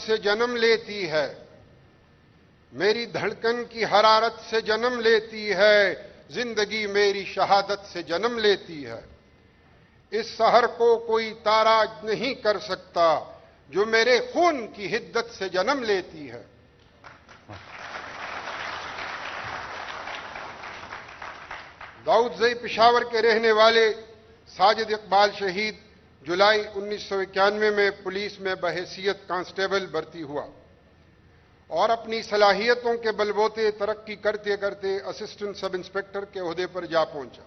سے جنم لیتی ہے، میری دھڑکن کی حرارت سے جنم لیتی ہے، زندگی میری شہادت سے جنم لیتی ہے۔ اس سحر کو کوئی تاراج نہیں کر سکتا جو میرے خون کی حدت سے جنم لیتی ہے۔ داؤدزئی پشاور کے رہنے والے ساجد اقبال شہید جولائی 1991 میں پولیس میں بحیثیت کانسٹیبل بھرتی ہوا اور اپنی صلاحیتوں کے بلبوتے ترقی کرتے کرتے اسسٹنٹ سب انسپکٹر کے عہدے پر جا پہنچا۔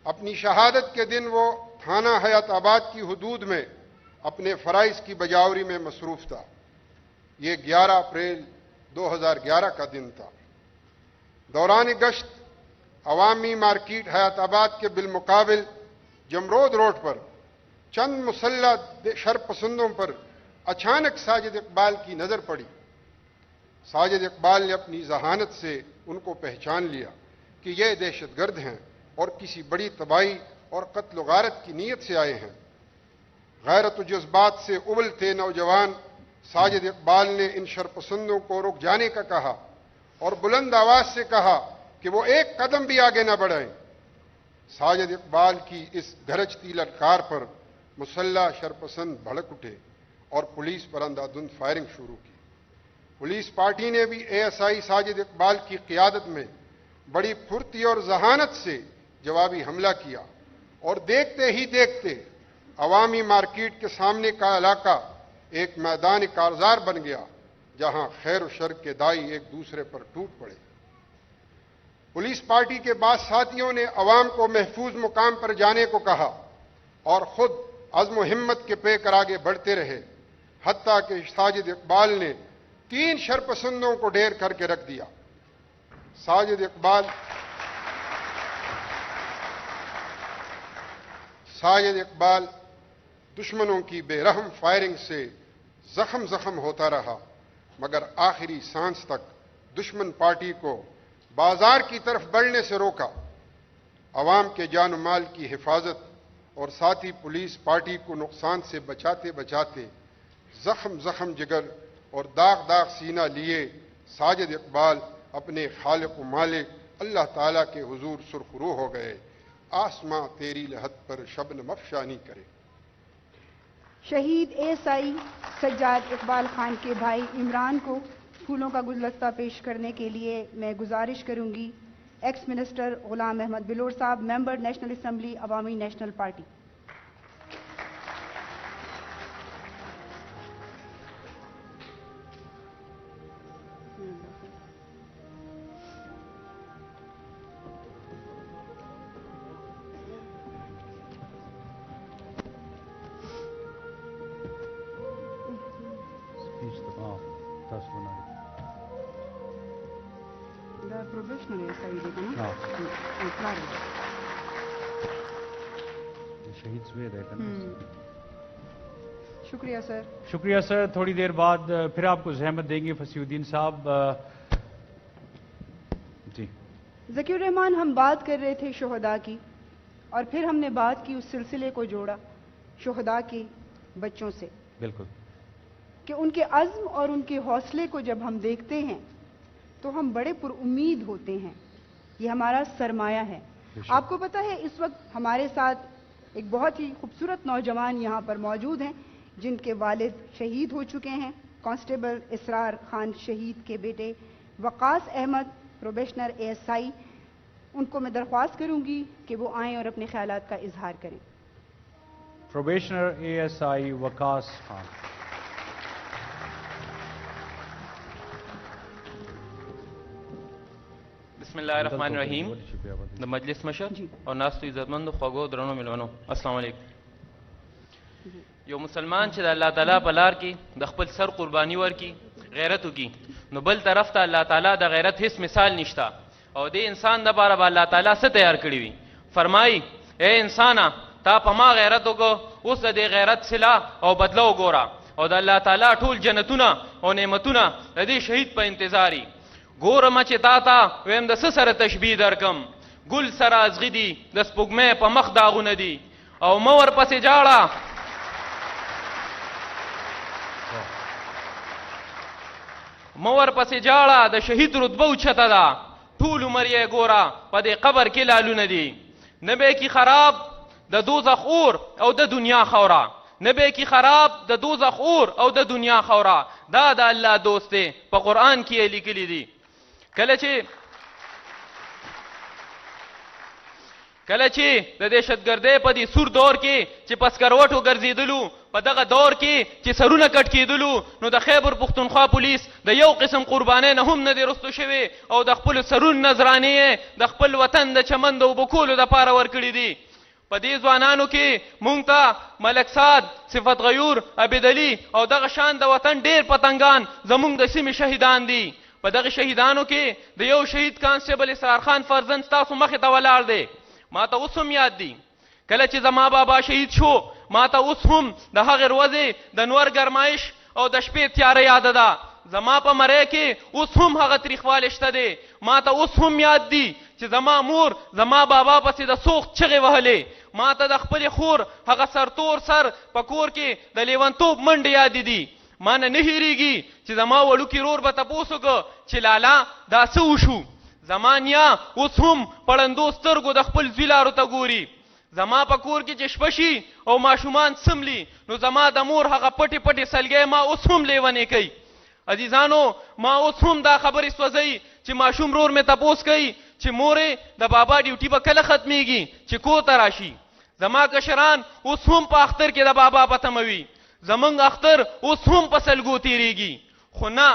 اپنی شہادت کے دن وہ تھانہ حیات آباد کی حدود میں اپنے فرائض کی بجاوری میں مصروف تھا۔ یہ 11 اپریل 2011 کا دن تھا۔ دوران گشت عوامی مارکیٹ حیات آباد کے بالمقابل جمرود روڈ پر چند مسلح شرپسندوں پر اچانک ساجد اقبال کی نظر پڑی۔ ساجد اقبال نے اپنی ذہانت سے ان کو پہچان لیا کہ یہ دہشت گرد ہیں اور کسی بڑی تباہی اور قتل و غارت کی نیت سے آئے ہیں۔ غیرت و جذبات سے ابلتے نوجوان ساجد اقبال نے ان شرپسندوں کو رک جانے کا کہا اور بلند آواز سے کہا کہ وہ ایک قدم بھی آگے نہ بڑھائیں۔ ساجد اقبال کی اس گرجتی للکار پر مسلح شرپسند بھڑک اٹھے اور پولیس پر اندھادھند فائرنگ شروع کی۔ پولیس پارٹی نے بھی A S I Sajid Iqbal کی قیادت میں بڑی پھرتی اور ذہانت سے جوابی حملہ کیا اور دیکھتے ہی دیکھتے عوامی مارکیٹ کے سامنے کا علاقہ ایک میدان کارزار بن گیا جہاں خیر و شر کے دائی ایک دوسرے پر ٹوٹ پڑے۔ پولیس پارٹی کے بعض ساتھیوں نے عوام کو محفوظ مقام پر جانے کو کہا اور خود عزم و ہمت کے پے کر آگے بڑھتے رہے، حتیٰ کہ ساجد اقبال نے 3 شرپسندوں کو ڈھیر کر کے رکھ دیا۔ ساجد اقبال دشمنوں کی بے رحم فائرنگ سے زخم ہوتا رہا، مگر آخری سانس تک دشمن پارٹی کو بازار کی طرف بڑھنے سے روکا۔ عوام کے جان و مال کی حفاظت اور ساتھی پولیس پارٹی کو نقصان سے بچاتے بچاتے زخم جگر اور داغ سینہ لیے ساجد اقبال اپنے خالق و مالک اللہ تعالیٰ کے حضور سرخرو ہو گئے۔ آسماں تیری لحد پر شبنم افشانی کرے۔ شہید A S I Sajjad Iqbal Khan کے بھائی عمران کو پھولوں کا گلدستہ پیش کرنے کے لیے میں گزارش کروں گی ایکس منسٹر غلام احمد بلور صاحب، ممبر نیشنل اسمبلی عوامی نیشنل پارٹی۔ شکریہ سر۔ شکریہ سر۔ تھوڑی دیر بعد پھر آپ کو زحمت دیں گے فصیح الدین صاحب۔ جی ذکی الرحمان، ہم بات کر رہے تھے شہداء کی اور پھر ہم نے بات کی اس سلسلے کو جوڑا شہداء کے بچوں سے۔ بالکل، کہ ان کے عزم اور ان کے حوصلے کو جب ہم دیکھتے ہیں تو ہم بڑے پر امید ہوتے ہیں۔ یہ ہمارا سرمایہ ہے۔ آپ کو پتہ ہے اس وقت ہمارے ساتھ ایک بہت ہی خوبصورت نوجوان یہاں پر موجود ہیں جن کے والد شہید ہو چکے ہیں، کانسٹیبل اسرار خان شہید کے بیٹے وقاص احمد پروبیشنر اے ایس آئی۔ ان کو میں درخواست کروں گی کہ وہ آئیں اور اپنے خیالات کا اظہار کریں۔ پروبیشنر اے ایس آئی وقاص خان۔ بسم اللہ الرحمن الرحیم۔ د مجلس مشر اور ناستو عزتمند خوږو درنو مېلمنو، السلام علیکم۔ یو مسلمان چې د الله تعالی په لار کې د خپل سر قرباني ورکي، غیرت وکي، نو بل طرف ته الله تعالی د غیرت هیڅ مثال نشته او دې انسان دپاره به الله تعالی څه تیار کړي وي؟ فرمایي اے انسانه تا په ما غیرت وکړو، اوس د دې غیرت صله او بدله وګوره او د الله تعالی ټول جنتونه او نعمتونه د دې شهید په انتظاري ګورمه چې تا ته ویم د څه سره تشبیه درکم، ګل سره ازغي دي، د سپوږمۍ په مخ داغونه دي او مه ورپسې جاړه مور پسې جاړه د شهید رتبه اوچته ده ټول عمر یې ګوره په دې قبر کې لالونه دي نه به کی خراب د دوزخ اور او د دنیا خوره نه به کی خراب د دوزخ اور او د دنیا خوره دا د الله دوست دی په قرآن کې یې لیکلي دي کله چې د دهشتګردۍ په دې سور دور کې چې په سکروټو ګرځېدلو په دغه دور کې چې سرونه کټ کېدلو نو د خیبر پښتونخوا پولیس د یو قسم قربانۍ نه هم نه دی رستو شوي او د خپلو سرونو نذرانې د خپل وطن د چمن د اوبه کولو دپاره ورکړي دي په دې ځوانانو کې مونږ ته ملک سعد صفت غیور عبیدعلي او دغه شان د وطن ډېر پتنګان زمونږ د سیمې شهیدان دي په دغه شهیدانو کې د یو شهید کانسټیبل اسرار خان فرزند ستاسو مخې ته ولاړ دی ما ته اوس هم یاد دي کله چې زما بابا شهید شو ما ته اوس هم د هغې ورځې د نور ګرمایش او د شپې تیاره یاده ده زما په مرۍ کې اوس هم هغه تریخوالی شته دی ما ته اوس هم یاد دي چې زما مور زما بابا پسې د سوخت چغې وهلې ما ته د خپلې خور هغه سرتور سر په کور کې د لیونتوب منډې یادې دي ما نه هېرېږي چې زما وړوکي رور به تپوس وکړه چې لالا دا څه وشو زما نیا اوس هم پړندو سترګو د خپل زوی لارو ته ګوري زما په کور کې چې شپه شي او ماشومان څملي نو زما د مور هغه پټې پټې سلګۍ ما اوس هم لیونې کوي عزیزانو ما اوس هم دا خبرې سوځوي چې ماشوم رور مې تپوس کوي چې مورې د بابا ډیوټي به کله ختمیږي چې کور ته راشي زما کشران اوس هم په اختر کې د بابا په تمه وي زمونږ اختر اوس هم په سلګو تېرېږي خو نه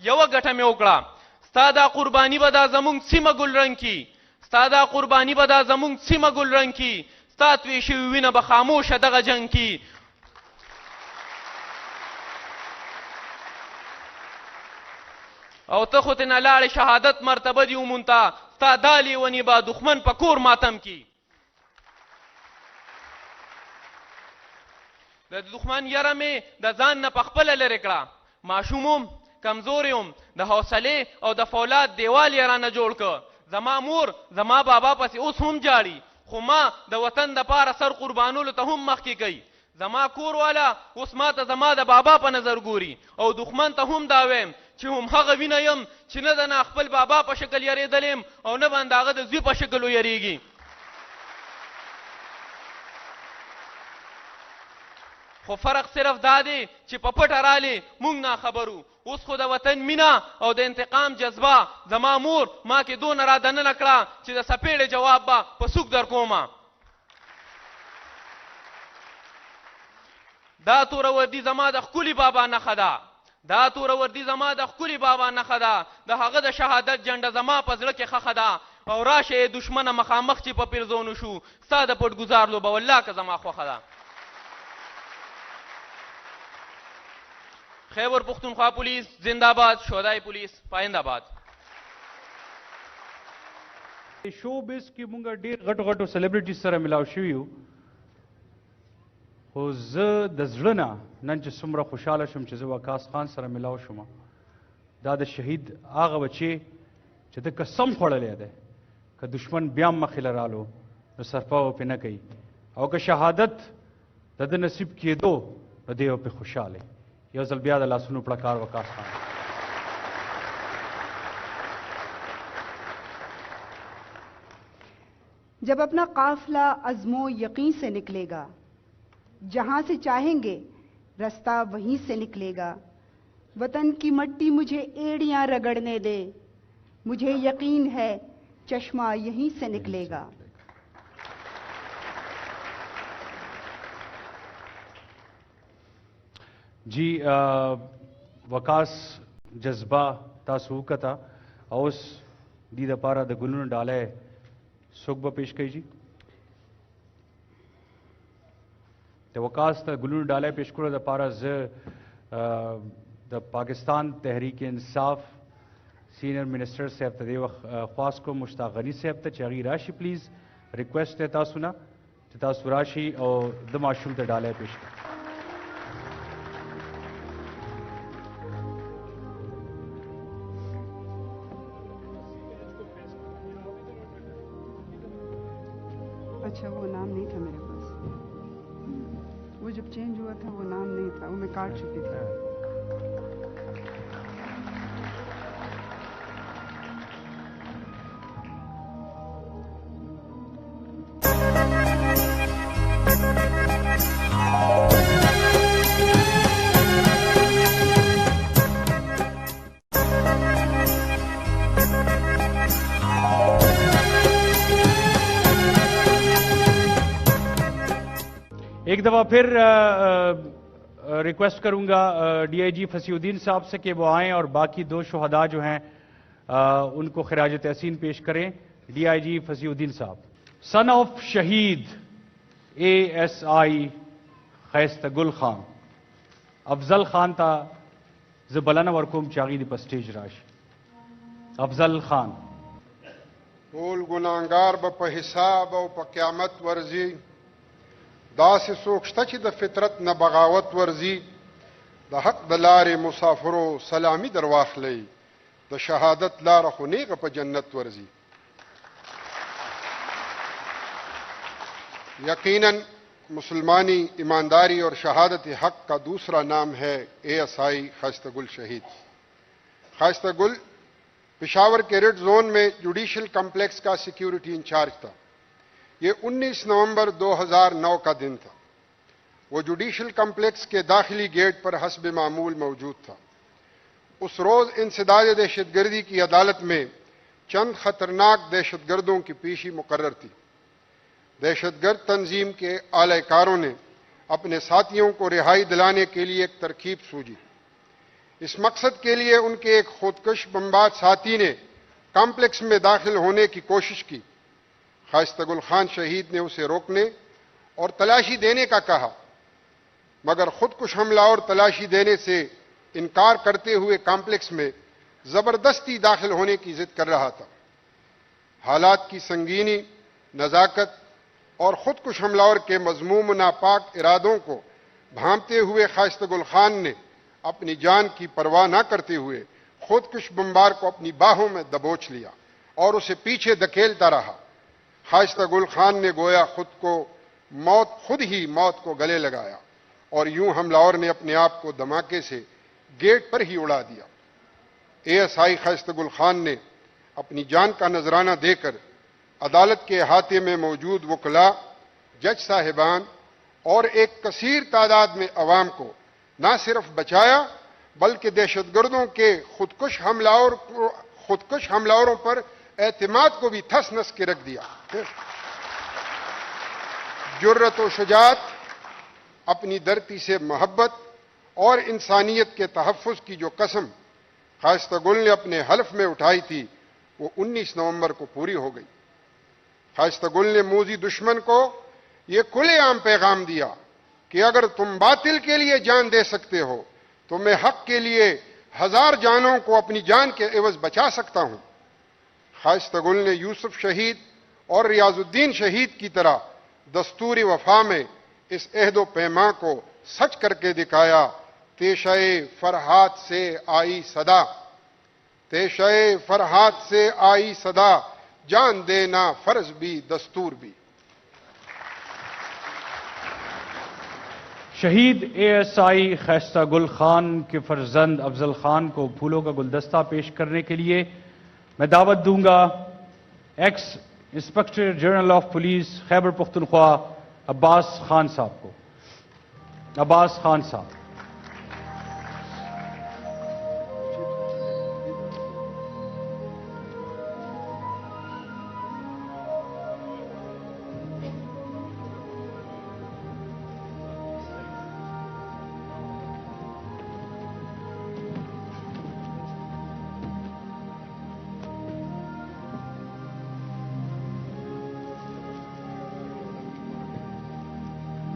یوه ګټه مې وکړه ستا دا قرباني به دا زمونږ سیمه ګلرنګ کي ستا دا قرباني به دا زمونږ سیمه ګلرنګ کي ستا توی شوي وینه به خاموشه دغه جنګ کي او ته خو ترې نه لاړې شهادت مرتبه دي ومونته ستا دا لیوني به دښمن په کور ماتم کي د دښمن یره مې د ځان نه پخپله لرې کړه ماشوم هم کمزوری هم د حوصلې او د فولاد دیوال یې رانه جوړ کړ زما مور زما بابا پسې اوس هم جاړي خو ما د وطن دپاره سر قربانولو ته هم مخکې کوي زما کور والا اوس ما ته زما د بابا په نظر ګوري او دښمن ته هم دا ویم چې هم هغه وینه یم چې نه د نه خپل بابا په شکل یریدلی او نه به د هغه د زوی په شکل ویریږي خو فرق صرف دا دی چې په پټه رالې موږ نه خبرو اوس خو د وطن مینه او د انتقام جذبه زما مور ما کې دونه را دننه کړه چې د څپېړې جواب به په سوک در کومه دا توره وردي زما د ښکلي بابا نښه ده دا توره وردي زما د ښکلي بابا نښه ده د هغه د شهادت جنډه زما په زړه کې ښخه ده او راشه یې دښمنه مخامخ چې په پیرزونو شو ستا د پټګزار لوبه والله که زما خوښه ده خیبر پختونخوا پولیس زندہ باد شہدائے پولیس پائندہ باد شو بیس کې مونږ ډیر غټو غټو سلیبریټي سره ملاو شوي یو خو زه د زړه نه نن چې څومره خوشحاله شوم چې زه وقاص خان سره ملاو شوم دا د شهید هغه بچی چې د قسم خوړلی دی که دشمن بیا مخې له رالو نو سرپه پې نه کوي او که شهادت د ده نصیب کېدو نو دی به پې خوشحاله یو ځل بیا د لاسونو پړکار وقاص خان جب اپنا قافلہ عزم و یقین سے نکلے گا جہاں سے چاہیں گے رستہ وہیں سے نکلے گا وطن کی مٹی مجھے ایڑیاں رگڑنے دے مجھے یقین ہے چشمہ یہیں سے نکلے گا جی وقاص جذبہ تاسو وکتا اوس دی دپاره د ګلونو ډالی څوک به پیش کوي جی د وقاص ته ګلونو ډالی پیش کولو دپاره زه د پاکستان تحریک انصاف سینئر منسٹر صاحب ته دې وخت خواست کوم مشتاق غني صاحب ته چې هغوی راشي پلیز ریکویسټ دی تاسو نه چې تاسو راشي او د ماشوم ته ډالی پیش کړئ اچھا وہ نام نہیں تھا میرے پاس وہ جب چینج ہوا تھا وہ نام نہیں تھا وہ میں کاٹ چکی تھی دفعہ پھر ریکویسٹ کروں گا ڈی آئی جی فصیح الدین صاحب سے کہ وہ آئیں اور باقی 2 شہداء جو ہیں ان کو خراج تحسین پیش کریں. ڈی آئی جی فصیح الدین صاحب. سن آف شہید ASI خیست گل خان افضل خان تا زبلانہ ورکوم چاغی دی پسٹیج راش. افضل خان. ټول ګناهګار به په حساب او په قیامت ورځي، داسې څوک شته چې د فطرت نه بغاوت ورځي. د حق د لارې مسافرو سلامي در واخلئ، د شهادت لاره خو نیغه په جنت ورځي. یقیناً مسلمانی ایمانداری اور شہادت حق کا دوسرا نام ہے ASI خیستہ گل شہید. خیستہ گل پشاور کے ریڈ زون میں جوڈیشل کمپلیکس کا سیکیورٹی انچارج تھا. یہ 19 نومبر 2009 کا دن تھا. وہ جوڈیشل کمپلیکس کے داخلی گیٹ پر حسب معمول موجود تھا. اس روز انسداد دہشت گردی کی عدالت میں چند خطرناک دہشت گردوں کی پیشی مقرر تھی. دہشت گرد تنظیم کے اعلی کاروں نے اپنے ساتھیوں کو رہائی دلانے کے لیے ایک ترکیب سوچی. اس مقصد کے لیے ان کے ایک خودکش بمبار ساتھی نے کمپلیکس میں داخل ہونے کی کوشش کی. خیستہ گل خان شہید نے اسے روکنے اور تلاشی دینے کا کہا، مگر خودکش حملہ اور تلاشی دینے سے انکار کرتے ہوئے کمپلیکس میں زبردستی داخل ہونے کی ضد کر رہا تھا. حالات کی سنگینی، نزاکت اور خودکش حملہ کے مذموم و ناپاک ارادوں کو بھانپتے ہوئے خیستہ گل خان نے اپنی جان کی پرواہ نہ کرتے ہوئے خودکش بمبار کو اپنی باہوں میں دبوچ لیا اور اسے پیچھے دھکیلتا رہا. خیستہ گل خان نے گویا خود ہی موت کو گلے لگایا اور یوں حملہ نے اپنے آپ کو دھماکے سے گیٹ پر ہی اڑا دیا. ASI خیستہ گل خان نے اپنی جان کا نذرانہ دے کر عدالت کے احاطے میں موجود وکلاء، جج صاحبان اور ایک کثیر تعداد میں عوام کو نہ صرف بچایا بلکہ دہشت گردوں کے خودکش حملہ پر اعتماد کو بھی تھس نس کے رکھ دیا. جرت و شجاعت، اپنی دھرتی سے محبت اور انسانیت کے تحفظ کی جو قسم خیستہ گل نے اپنے حلف میں اٹھائی تھی وہ 19 نومبر کو پوری ہو گئی. خیستہ گل نے موذی دشمن کو یہ کھلے عام پیغام دیا کہ اگر تم باطل کے لیے جان دے سکتے ہو تو میں حق کے لیے 1000 جانوں کو اپنی جان کے عوض بچا سکتا ہوں. خیستہ گل نے یوسف شہید اور ریاض الدین شہید کی طرح دستور وفا میں اس عہد و پیمان کو سچ کر کے دکھایا. تیشۂ فرحات سے آئی صدا، تیشۂ فرحات سے آئی صدا، جان دینا فرض بھی دستور بھی. شہید ASI خیستہ گل خان کے فرزند افضل خان کو پھولوں کا گلدستہ پیش کرنے کے لیے میں دعوت دوں گا ex inspector general of police Khyber Pakhtunkhwa Abbas Khan صاحب کو. عباس خان صاحب.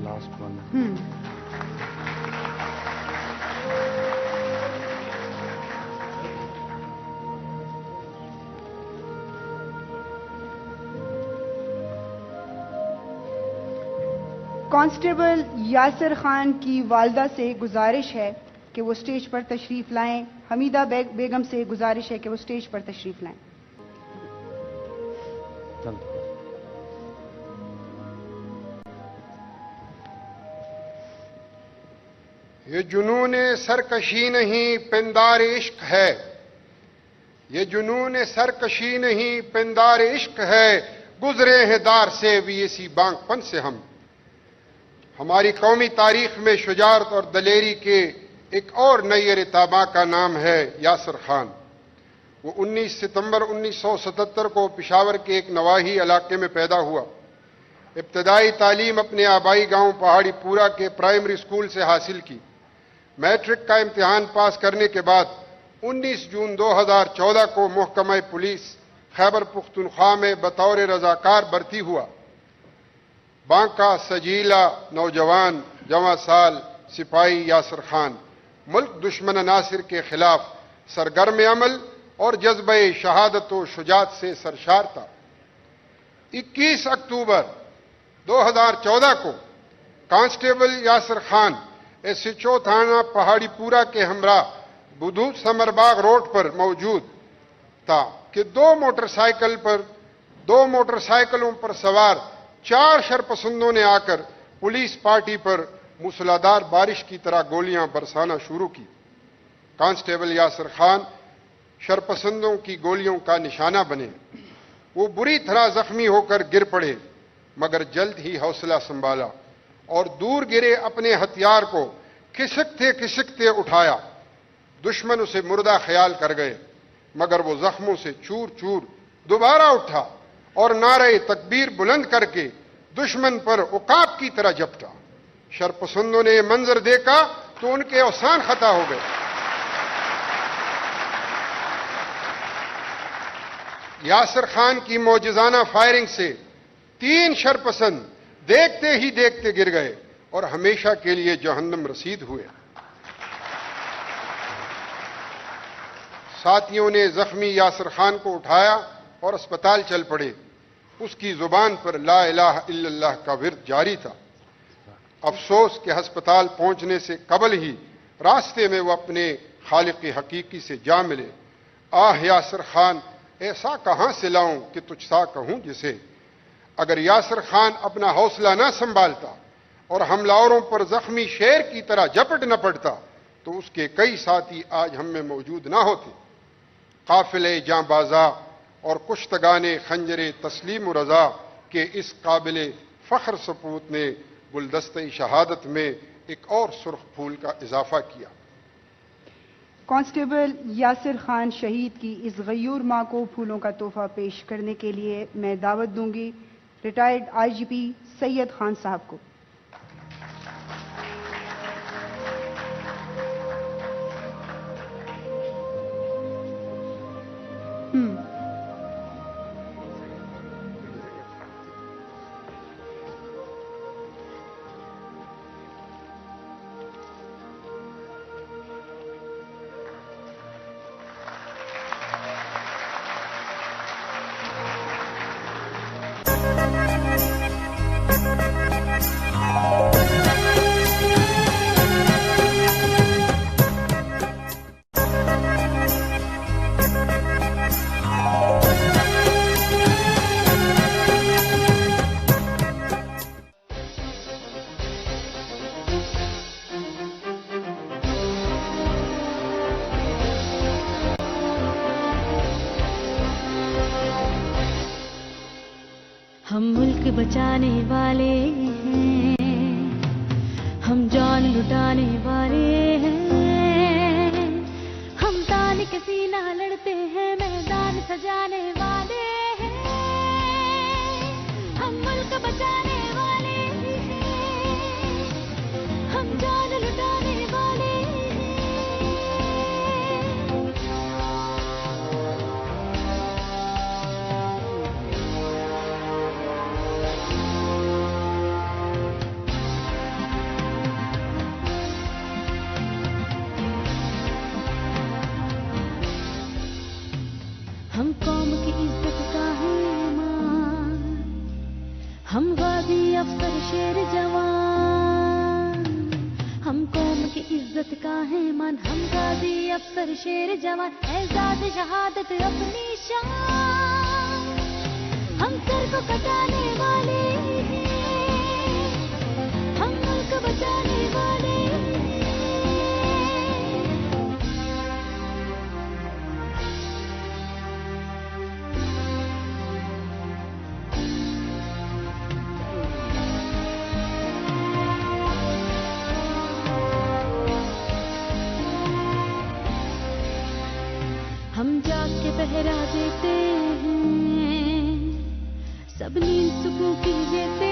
Last one. Constable Yasir Khan کی والدہ سے گزارش ہے کہ وہ اسٹیج پر تشریف لائیں. حمیدہ بیگم سے گزارش ہے کہ وہ اسٹیج پر تشریف لائیں. یہ جنون سرکشی نہیں پندار عشق ہے، یہ جنون سرکشی نہیں پندار عشق ہے، گزرے ہیں دار سے بھی اسی بانک پن سے ہم. ہماری قومی تاریخ میں شجاعت اور دلیری کے ایک اور نئی رتابہ کا نام ہے یاسر خان. وہ 19 ستمبر 1977 کو پشاور کے ایک نواحی علاقے میں پیدا ہوا. ابتدائی تعلیم اپنے آبائی گاؤں پہاڑی پورہ کے پرائمری اسکول سے حاصل کی۔ میٹرک کا امتحان پاس کرنے کے بعد 19 جون 2014 کو محکمہ پولیس خیبر پختونخوا میں بطور رضاکار بھرتی ہوا۔ بانکا سجیلا نوجوان جواں سال سپاہی یاسر خان ملک دشمن عناصر کے خلاف سرگرم عمل اور جذبہ شہادت و شجاعت سے سرشار تھا۔ 21 اکتوبر 2014 کو کانسٹیبل یاسر خان SHO تھانہ پہاڑی پورہ کے ہمراہ بدھو سمرباغ روڈ پر موجود تھا کہ دو موٹر سائیکلوں پر سوار 4 شرپسندوں نے آ کر پولیس پارٹی پر موسلادھار بارش کی طرح گولیاں برسانا شروع کی۔ کانسٹیبل یاسر خان شرپسندوں کی گولیوں کا نشانہ بنے۔ وہ بری طرح زخمی ہو کر گر پڑے، مگر جلد ہی حوصلہ سنبھالا اور دور گرے اپنے ہتھیار کو کھسکتے اٹھایا۔ دشمن اسے مردہ خیال کر گئے، مگر وہ زخموں سے چور چور دوبارہ اٹھا اور نعرہ تکبیر بلند کر کے دشمن پر عقاب کی طرح جھپٹا۔ شرپسندوں نے یہ منظر دیکھا تو ان کے اوسان خطا ہو گئے۔ یاسر خان کی معجزانہ فائرنگ سے 3 شرپسند دیکھتے ہی دیکھتے گر گئے اور ہمیشہ کے لیے جہنم رسید ہوئے۔ ساتھیوں نے زخمی یاسر خان کو اٹھایا اور اسپتال چل پڑے۔ اس کی زبان پر لا الہ الا اللہ کا ورد جاری تھا۔ افسوس کہ ہسپتال پہنچنے سے قبل ہی راستے میں وہ اپنے خالق حقیقی سے جا ملے۔ آہ یاسر خان ایسا کہاں سے لاؤں کہ تجھ سا کہوں جسے۔ اگر یاسر خان اپنا حوصلہ نہ سنبھالتا اور حملہ پر زخمی شیر کی طرح جھپٹ نہ پڑتا تو اس کے کئی ساتھی آج ہم میں موجود نہ ہوتے۔ قافلے جاں بازا اور کشتگان خنجر تسلیم و رضا کے اس قابل فخر سپوت نے گلدستہ شہادت میں ایک اور سرخ پھول کا اضافہ کیا۔ کانسٹیبل یاسر خان شہید کی اس غیور ماں کو پھولوں کا تحفہ پیش کرنے کے لیے میں دعوت دوں گی ریٹائرڈ IGP سید خان صاحب کو۔ ہم ملک بچانے والے ہیں، ہم جان لٹانے والے ہیں، ہم تان کے سینہ لڑتے ہیں، میدان سجانے والے ہیں، ہم ملک بچانے والے ہیں، ہم جان لٹانے والے ہیں۔ ہم قوم کی عزت کا ہے ایمان، ہم غازی افسر شیر جوان، ہم قوم کی عزت کا ہے ایمان، ہم غازی افسر شیر جوان، اعزاز شہادت اپنی شان، ہم سر کو کٹانے والے ہیں، ہم ملک بچانے والے ہیں۔ ہم جاگ کے پہرا دیتے ہیں، سب نیند سکون کی لیتے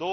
2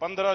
15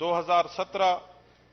2017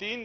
3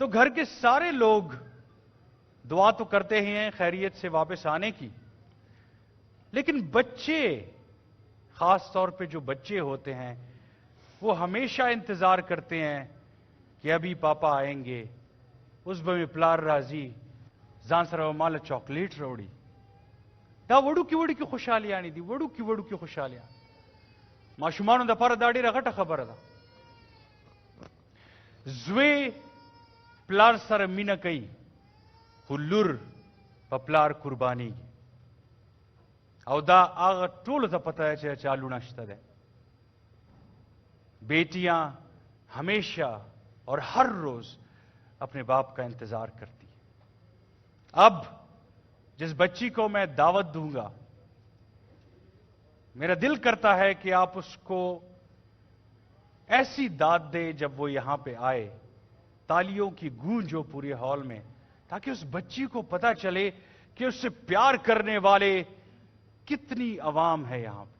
تو گھر کے سارے لوگ دعا تو کرتے ہی ہیں خیریت سے واپس آنے کی، لیکن بچے، خاص طور پہ جو بچے ہوتے ہیں، وہ ہمیشہ انتظار کرتے ہیں کہ ابھی پاپا آئیں گے، اس بمی پلار راضی زان سره مال چاکلیٹ روڑی. دا وړو کې خوشحالیانی دي، وړو کې خوشحالیان. ماشومانو د پاره دا ډېره غټه خبره ده. زوی پلار سره مینه کوي، خو لور په پلار قربانیږي. او دا هغه ټولو ته پته ده چې چا لوڼه شته ده. بیٹیاں ہمیشہ اور ہر روز اپنے باپ کا انتظار کرتی. اب جس بچی کو میں دعوت دوں گا، میرا دل کرتا ہے کہ آپ اس کو ایسی داد دیں جب وہ یہاں پہ آئے، تالیوں کی گونج ہو پورے ہال میں، تاکہ اس بچی کو پتہ چلے کہ اس سے پیار کرنے والے کتنی عوام ہے یہاں پہ.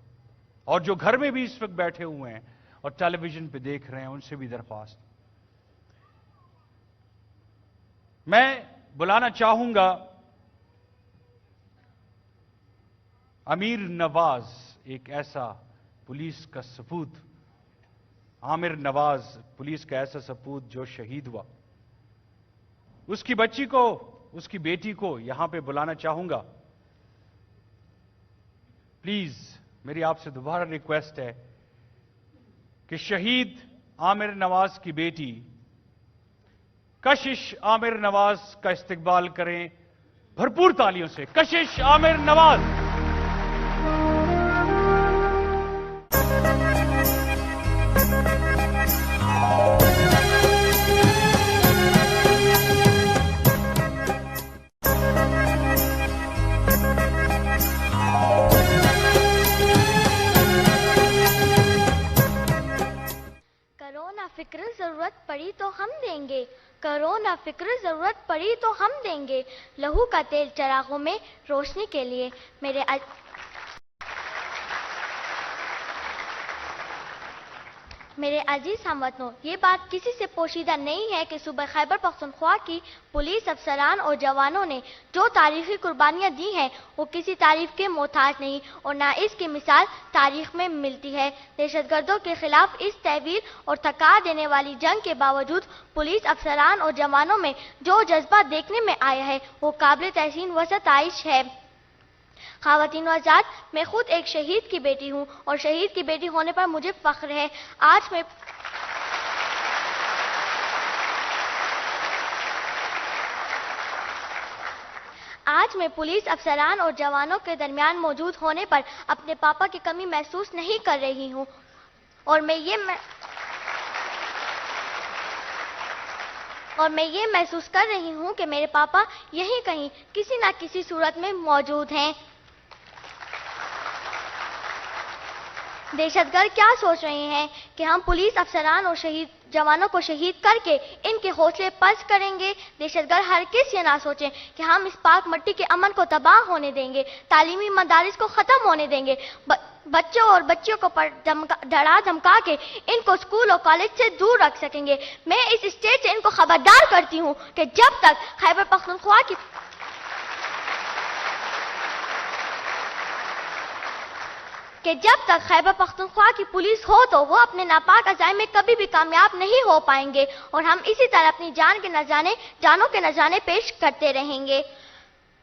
اور جو گھر میں بھی اس وقت بیٹھے ہوئے ہیں اور ٹیلی ویژن پہ دیکھ رہے ہیں، ان سے بھی درخواست. میں بلانا چاہوں گا امیر نواز، ایک ایسا پولیس کا سپوت، عامر نواز پولیس کا ایسا سپوت جو شہید ہوا. اس کی بچی کو، اس کی بیٹی کو یہاں پہ بلانا چاہوں گا. پلیز میری آپ سے دوبارہ ریکویسٹ ہے کہ شہید عامر نواز کی بیٹی کشش عامر نواز کا استقبال کریں بھرپور تالیوں سے. کشش عامر نواز. فکر ضرورت پڑی تو ہم دیں گے، کرو نہ فکر ضرورت پڑی تو ہم دیں گے، لہو کا تیل چراغوں میں روشنی کے لیے. میرے عزیز ہم وطنوں، یہ بات کسی سے پوشیدہ نہیں ہے کہ صوبہ خیبر پختونخوا کی پولیس افسران اور جوانوں نے جو تاریخی قربانیاں دی ہیں وہ کسی تعریف کے محتاج نہیں، اور نہ اس کی مثال تاریخ میں ملتی ہے. دہشت گردوں کے خلاف اس طویل اور تھکا دینے والی جنگ کے باوجود پولیس افسران اور جوانوں میں جو جذبہ دیکھنے میں آیا ہے وہ قابل تحسین و ستائش ہے. خواتین و حضرات، میں خود ایک شہید کی بیٹی ہوں اور شہید کی بیٹی ہونے پر مجھے فخر ہے. آج میں پولیس افسران اور جوانوں کے درمیان موجود ہونے پر اپنے پاپا کی کمی محسوس نہیں کر رہی ہوں، اور میں یہ محسوس کر رہی ہوں کہ میرے پاپا یہیں کہیں کسی نہ کسی صورت میں موجود ہیں. دہشت گرد کیا سوچ رہے ہیں کہ ہم پولیس افسران اور جوانوں کو شہید کر کے ان کے حوصلے پست کریں گے؟ دہشت گرد ہرگز یہ نہ سوچیں کہ ہم اس پاک مٹی کے امن کو تباہ ہونے دیں گے، تعلیمی مدارس کو ختم ہونے دیں گے، بچوں اور بچیوں کو ڈرا دھمکا کے ان کو اسکول اور کالج سے دور رکھ سکیں گے. میں اس اسٹیج سے ان کو خبردار کرتی ہوں کہ جب تک خیبر پختونخوا کی پولیس ہو تو وہ اپنے ناپاک عزائم میں کبھی بھی کامیاب نہیں ہو پائیں گے، اور ہم اسی طرح اپنی جانوں کے نذرانے پیش کرتے رہیں گے.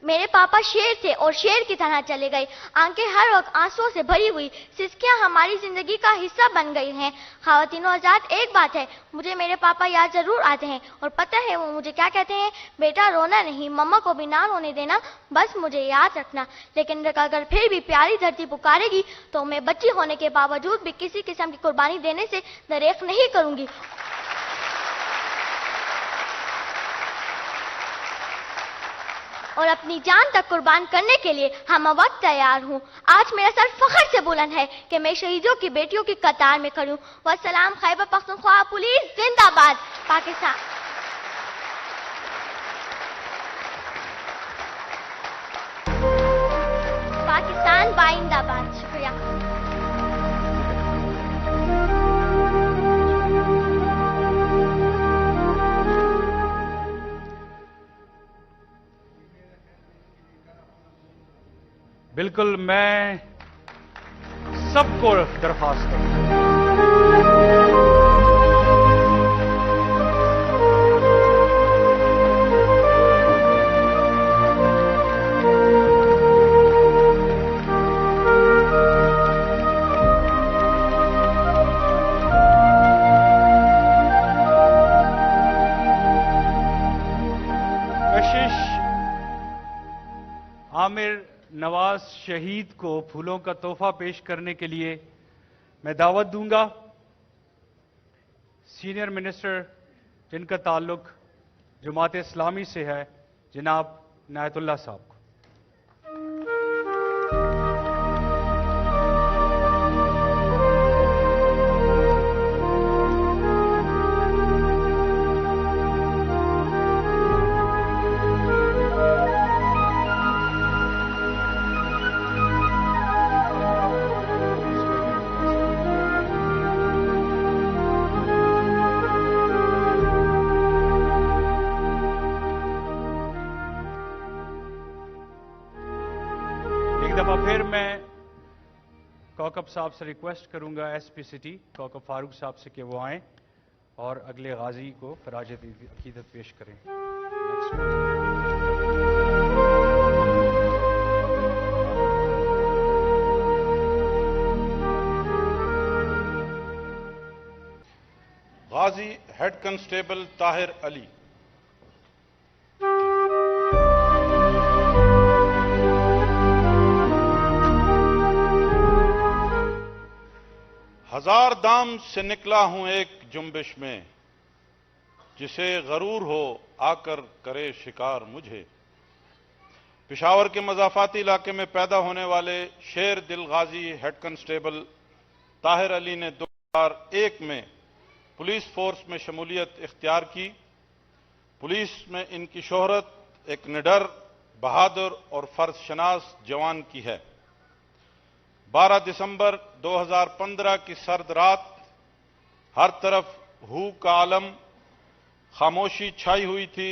میرے پاپا شیر تھے اور شیر کی طرح چلے گئے. آنکھیں ہر وقت آنسوؤں سے بھری ہوئی سسکیاں ہماری زندگی کا حصہ بن گئی ہیں. خواتین و حضرات، ایک بات ہے، مجھے میرے پاپا یاد ضرور آتے ہیں، اور پتہ ہے وہ مجھے کیا کہتے ہیں؟ بیٹا رونا نہیں، مما کو بھی نہ رونے دینا، بس مجھے یاد رکھنا. لیکن اگر پھر بھی پیاری دھرتی پکارے گی تو میں بچی ہونے کے باوجود بھی کسی قسم کی قربانی دینے سے دریغ نہیں کروں گی. اور اپنی جان تک قربان کرنے کے لیے ہم وقت تیار ہوں. آج میرا سر فخر سے بلند ہے کہ میں شہیدوں کی بیٹیوں کی قطار میں کھڑی ہوں. والسلام. خیبر پختونخوا پولیس زندہ باد. پاکستان بائندہ باد. شکریہ. بالکل میں سب کو درخواست کروں عامر نواز شہید کو پھولوں کا تحفہ پیش کرنے کے لیے میں دعوت دوں گا سینئر منسٹر جن کا تعلق جماعت اسلامی سے ہے جناب عنایت اللہ صاحب کو. پھر میں کوکب صاحب سے ریکویسٹ کروں گا ایس پی سٹی کوکب فاروق صاحب سے کہ وہ آئیں اور اگلے غازی کو خراج عقیدت پیش کریں. غازی ہیڈ کانسٹیبل طاہر علی. ہزار دام سے نکلا ہوں ایک جنبش میں جسے غرور ہو آ کر کرے شکار مجھے. پشاور کے مضافاتی علاقے میں پیدا ہونے والے شیر دل غازی ہیڈ کانسٹیبل طاہر علی نے 2001 میں پولیس فورس میں شمولیت اختیار کی. پولیس میں ان کی شہرت ایک نڈر، بہادر اور فرض شناس جوان کی ہے. 12 دسمبر 2015 کی سرد رات ہر طرف ہو کا عالم، خاموشی چھائی ہوئی تھی،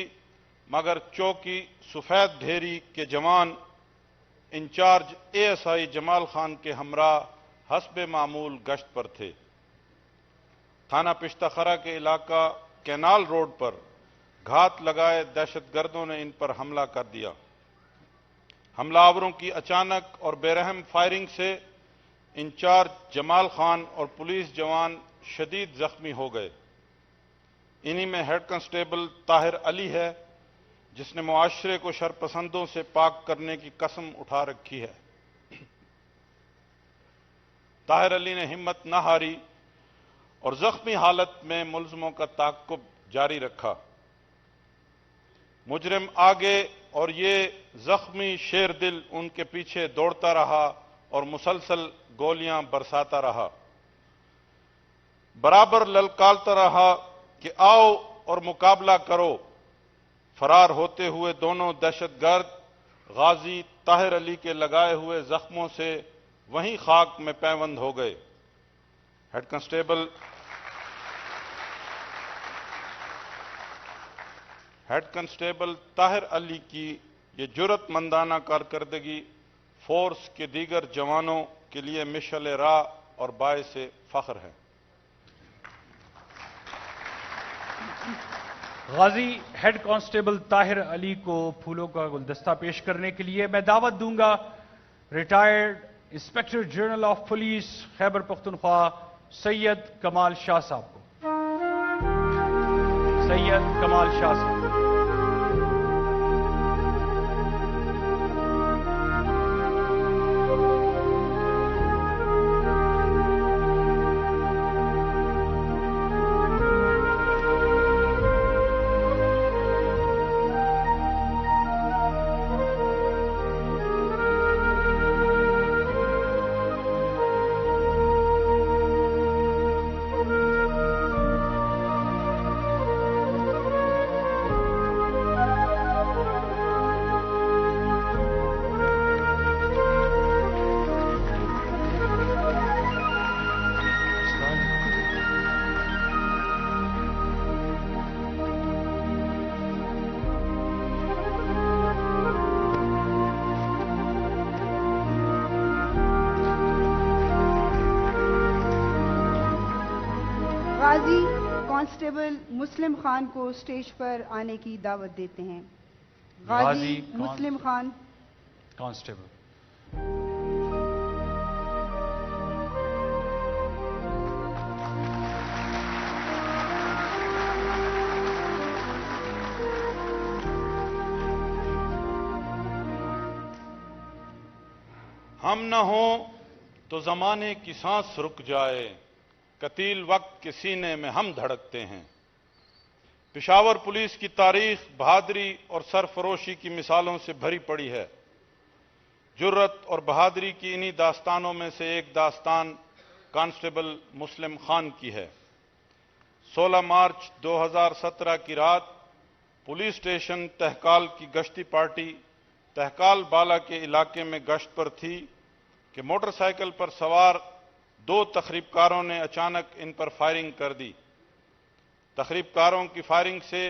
مگر چوکی سفید ڈھیری کے جوان انچارج ASI جمال خان کے ہمراہ حسب معمول گشت پر تھے. تھانہ پشتہ خرہ کے علاقہ کینال روڈ پر گھات لگائے دہشت گردوں نے ان پر حملہ کر دیا. حملہ آوروں کی اچانک اور بے رحم فائرنگ سے انچارج جمال خان اور پولیس جوان شدید زخمی ہو گئے. انہی میں ہیڈ کانسٹیبل طاہر علی ہے جس نے معاشرے کو شرپسندوں سے پاک کرنے کی قسم اٹھا رکھی ہے. طاہر علی نے ہمت نہ ہاری اور زخمی حالت میں ملزموں کا تعاقب جاری رکھا. مجرم آگے اور یہ زخمی شیر دل ان کے پیچھے دوڑتا رہا اور مسلسل گولیاں برساتا رہا. برابر للکارتا رہا کہ آؤ اور مقابلہ کرو. فرار ہوتے ہوئے دونوں دہشت گرد غازی طاہر علی کے لگائے ہوئے زخموں سے وہیں خاک میں پیوند ہو گئے. ہیڈ کانسٹیبل طاہر علی کی یہ جرأت مندانہ کارکردگی فورس کے دیگر جوانوں کے لیے مشعل راہ اور باعث فخر ہے. غازی ہیڈ کانسٹیبل طاہر علی کو پھولوں کا گلدستہ پیش کرنے کے لیے میں دعوت دوں گا retired inspector general of police Khyber Pakhtunkhwa Syed Kamal Shah صاحب کو. سید کمال شاہ صاحب. غازی کانسٹیبل مسلم خان کو اسٹیج پر آنے کی دعوت دیتے ہیں. غازی مسلم خان کانسٹیبل. ہم نہ ہوں تو زمانے کی سانس رک جائے، قتیل وقت کے سینے میں ہم دھڑکتے ہیں. پشاور پولیس کی تاریخ بہادری اور سرفروشی کی مثالوں سے بھری پڑی ہے. جرت اور بہادری کی انہی داستانوں میں سے ایک داستان کانسٹیبل مسلم خان کی ہے. 16 مارچ 2017 کی رات پولیس اسٹیشن تہکال کی گشتی پارٹی تہکال بالا کے علاقے میں گشت پر تھی کہ موٹر سائیکل پر سوار 2 تخریب کاروں نے اچانک ان پر فائرنگ کر دی. تخریب کاروں کی فائرنگ سے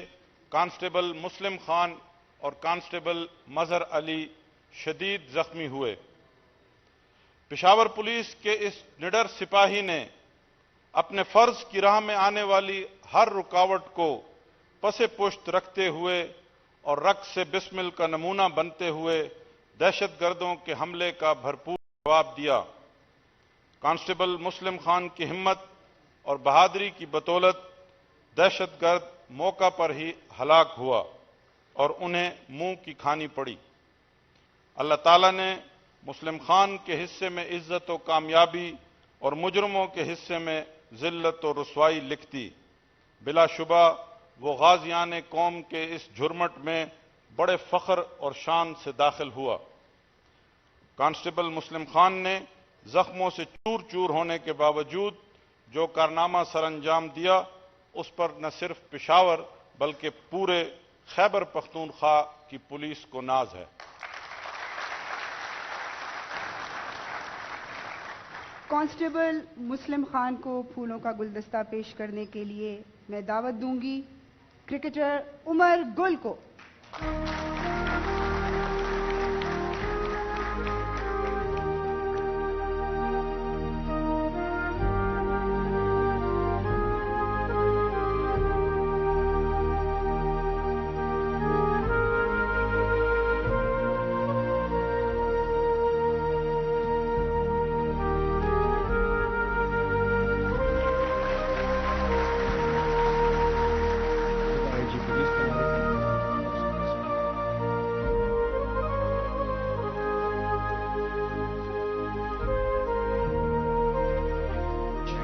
کانسٹیبل مسلم خان اور کانسٹیبل مظہر علی شدید زخمی ہوئے. پشاور پولیس کے اس نڈر سپاہی نے اپنے فرض کی راہ میں آنے والی ہر رکاوٹ کو پس پشت رکھتے ہوئے اور رقص سے بسمل کا نمونہ بنتے ہوئے دہشت گردوں کے حملے کا بھرپور جواب دیا. کانسٹیبل مسلم خان کی ہمت اور بہادری کی بدولت دہشت گرد موقع پر ہی ہلاک ہوا اور انہیں منہ کی کھانی پڑی. اللہ تعالیٰ نے مسلم خان کے حصے میں عزت و کامیابی اور مجرموں کے حصے میں ذلت و رسوائی لکھ دی. بلا شبہ وہ غازیان قوم کے اس جھرمٹ میں بڑے فخر اور شان سے داخل ہوا. کانسٹیبل مسلم خان نے زخموں سے چور چور ہونے کے باوجود جو کارنامہ سر انجام دیا اس پر نہ صرف پشاور بلکہ پورے خیبر پختونخوا کی پولیس کو ناز ہے. کانسٹیبل مسلم خان کو پھولوں کا گلدستہ پیش کرنے کے لیے میں دعوت دوں گی کرکٹر عمر گل کو.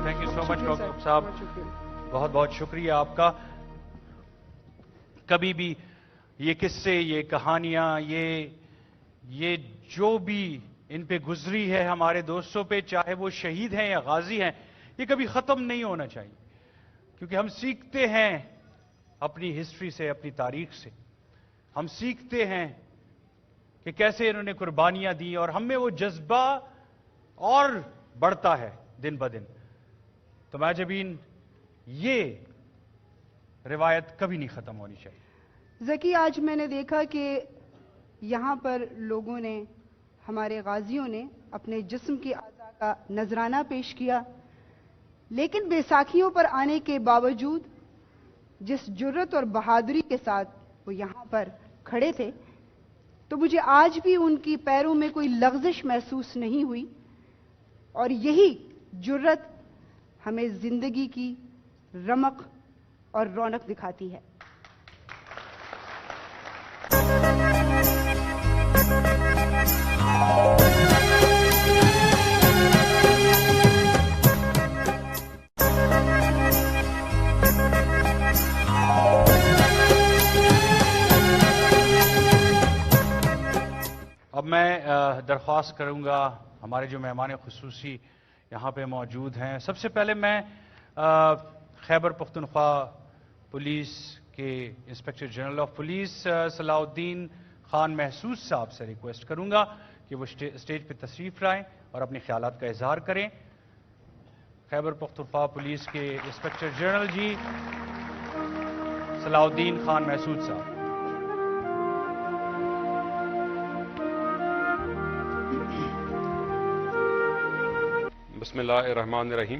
Thank you so much doctor صاحب، بہت بہت شکریہ آپ کا. کبھی بھی یہ قصے، یہ کہانیاں، یہ جو بھی ان پہ گزری ہے ہمارے دوستوں پہ، چاہے وہ شہید ہیں یا غازی ہیں، یہ کبھی ختم نہیں ہونا چاہیے، کیونکہ ہم سیکھتے ہیں اپنی ہسٹری سے، اپنی تاریخ سے. ہم سیکھتے ہیں کہ کیسے انہوں نے قربانیاں دی اور ہم میں وہ جذبہ اور بڑھتا ہے دن بدن. تو معجبین، یہ روایت کبھی نہیں ختم ہونی چاہیے. ذکی، آج میں نے دیکھا کہ یہاں پر لوگوں نے، ہمارے غازیوں نے اپنے جسم کے اعضاء کا نذرانہ پیش کیا، لیکن بیساکھیوں پر آنے کے باوجود جس جرت اور بہادری کے ساتھ وہ یہاں پر کھڑے تھے، تو مجھے آج بھی ان کی پیروں میں کوئی لغزش محسوس نہیں ہوئی. اور یہی جرت ہمیں زندگی کی رمق اور رونق دکھاتی ہے. اب میں درخواست کروں گا ہمارے جو مہمان خصوصی یہاں پہ موجود ہیں. سب سے پہلے میں خیبر پختونخوا پولیس کے انسپکٹر جنرل آف پولیس صلاح الدین خان محسوس صاحب سے ریکویسٹ کروں گا کہ وہ اسٹیج پہ تشریف لائیں اور اپنے خیالات کا اظہار کریں. خیبر پختونخوا پولیس کے انسپکٹر جنرل جی صلاح الدین خان محسوس صاحب. بسم اللہ الرحمن الرحیم.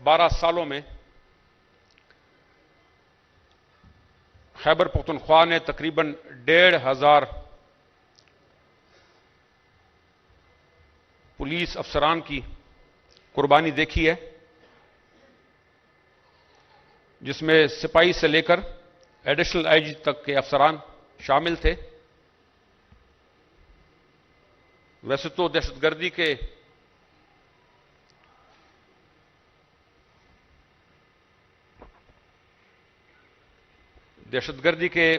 12 سالوں میں خیبر پختونخوا نے تقریباً 1,500 پولیس افسران کی قربانی دیکھی ہے، جس میں سپاہی سے لے کر ایڈیشنل آئی جی تک کے افسران شامل تھے۔ ویسے تو دہشت گردی کے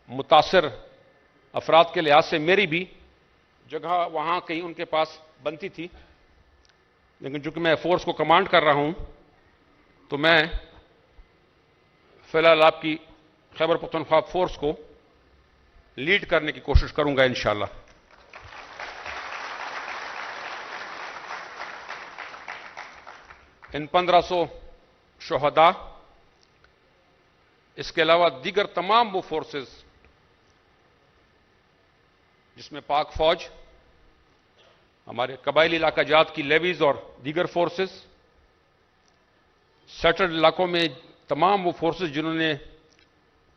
متاثر افراد کے لحاظ سے میری بھی جگہ وہاں کہیں ان کے پاس بنتی تھی، لیکن چونکہ میں فورس کو کمانڈ کر رہا ہوں تو میں فی الحال آپ کی خیبر پختونخوا فورس کو لیڈ کرنے کی کوشش کروں گا انشاءاللہ۔ ان 1500 شہداء، اس کے علاوہ دیگر تمام وہ فورسز جس میں پاک فوج، ہمارے قبائلی علاقہ جات کی لیویز اور دیگر فورسز، سیٹلڈ علاقوں میں تمام وہ فورسز جنہوں نے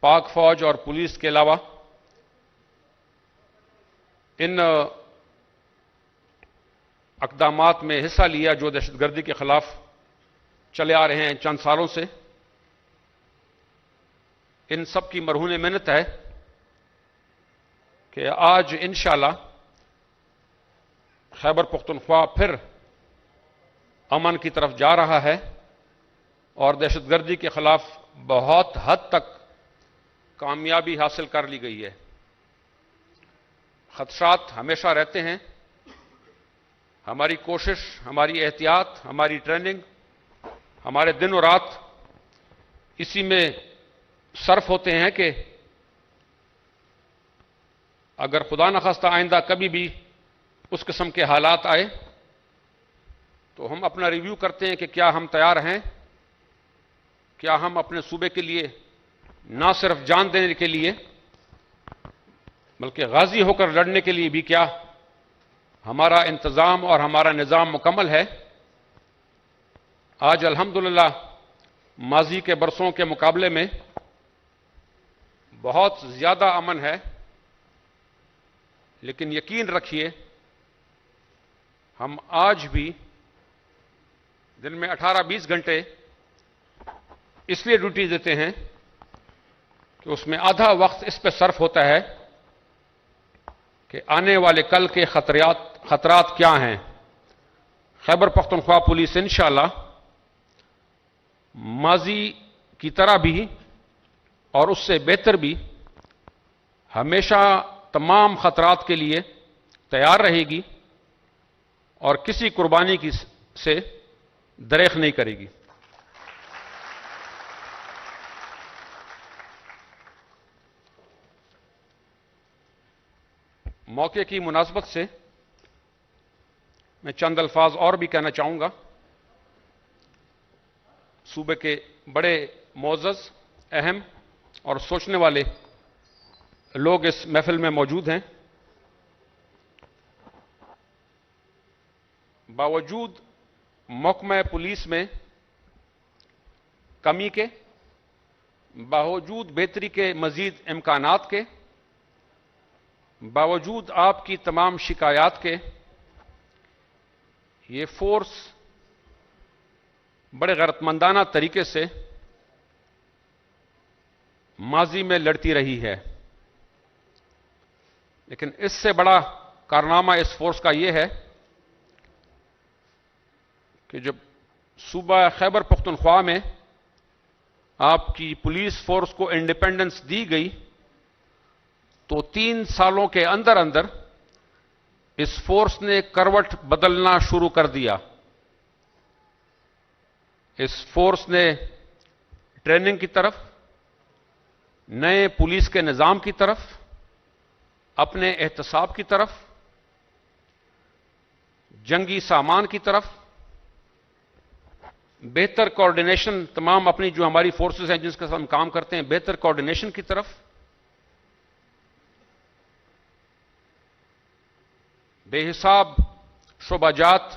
پاک فوج اور پولیس کے علاوہ ان اقدامات میں حصہ لیا جو دہشت گردی کے خلاف چلے آ رہے ہیں چند سالوں سے، ان سب کی مرہون محنت ہے کہ آج انشاءاللہ خیبر پختونخوا پھر امن کی طرف جا رہا ہے اور دہشت گردی کے خلاف بہت حد تک کامیابی حاصل کر لی گئی ہے۔ خدشات ہمیشہ رہتے ہیں، ہماری کوشش، ہماری احتیاط، ہماری ٹریننگ، ہمارے دن و رات اسی میں صرف ہوتے ہیں کہ اگر خدا نخواستہ آئندہ کبھی بھی اس قسم کے حالات آئے تو ہم اپنا ریویو کرتے ہیں کہ کیا ہم تیار ہیں، کیا ہم اپنے صوبے کے لیے نہ صرف جان دینے کے لیے بلکہ غازی ہو کر لڑنے کے لیے بھی کیا ہمارا انتظام اور ہمارا نظام مکمل ہے۔ آج الحمدللہ ماضی کے برسوں کے مقابلے میں بہت زیادہ امن ہے، لیکن یقین رکھیے ہم آج بھی دن میں 18-20 گھنٹے اس لیے ڈیوٹی دیتے ہیں کہ اس میں آدھا وقت اس پہ صرف ہوتا ہے کہ آنے والے کل کے خطرات کیا ہیں۔ خیبر پختونخوا پولیس انشاءاللہ ماضی کی طرح بھی اور اس سے بہتر بھی ہمیشہ تمام خطرات کے لیے تیار رہے گی اور کسی قربانی سے دریغ نہیں کرے گی۔ موقع کی مناسبت سے میں چند الفاظ اور بھی کہنا چاہوں گا۔ صوبے کے بڑے معزز، اہم اور سوچنے والے لوگ اس محفل میں موجود ہیں۔ باوجود محکمہ پولیس میں کمی کے، باوجود بہتری کے مزید امکانات کے، باوجود آپ کی تمام شکایات کے، یہ فورس بڑے غیرتمندانہ طریقے سے ماضی میں لڑتی رہی ہے، لیکن اس سے بڑا کارنامہ اس فورس کا یہ ہے کہ جب صوبہ خیبر پختونخوا میں آپ کی پولیس فورس کو انڈیپینڈنس دی گئی تو 3 سالوں کے اندر اندر اس فورس نے کروٹ بدلنا شروع کر دیا۔ اس فورس نے ٹریننگ کی طرف، نئے پولیس کے نظام کی طرف، اپنے احتساب کی طرف، جنگی سامان کی طرف، بہتر کوارڈینیشن، تمام اپنی جو ہماری فورسز ہیں جس کے ساتھ ہم کام کرتے ہیں، بہتر کوارڈینیشن کی طرف، بے حساب شعبہ جات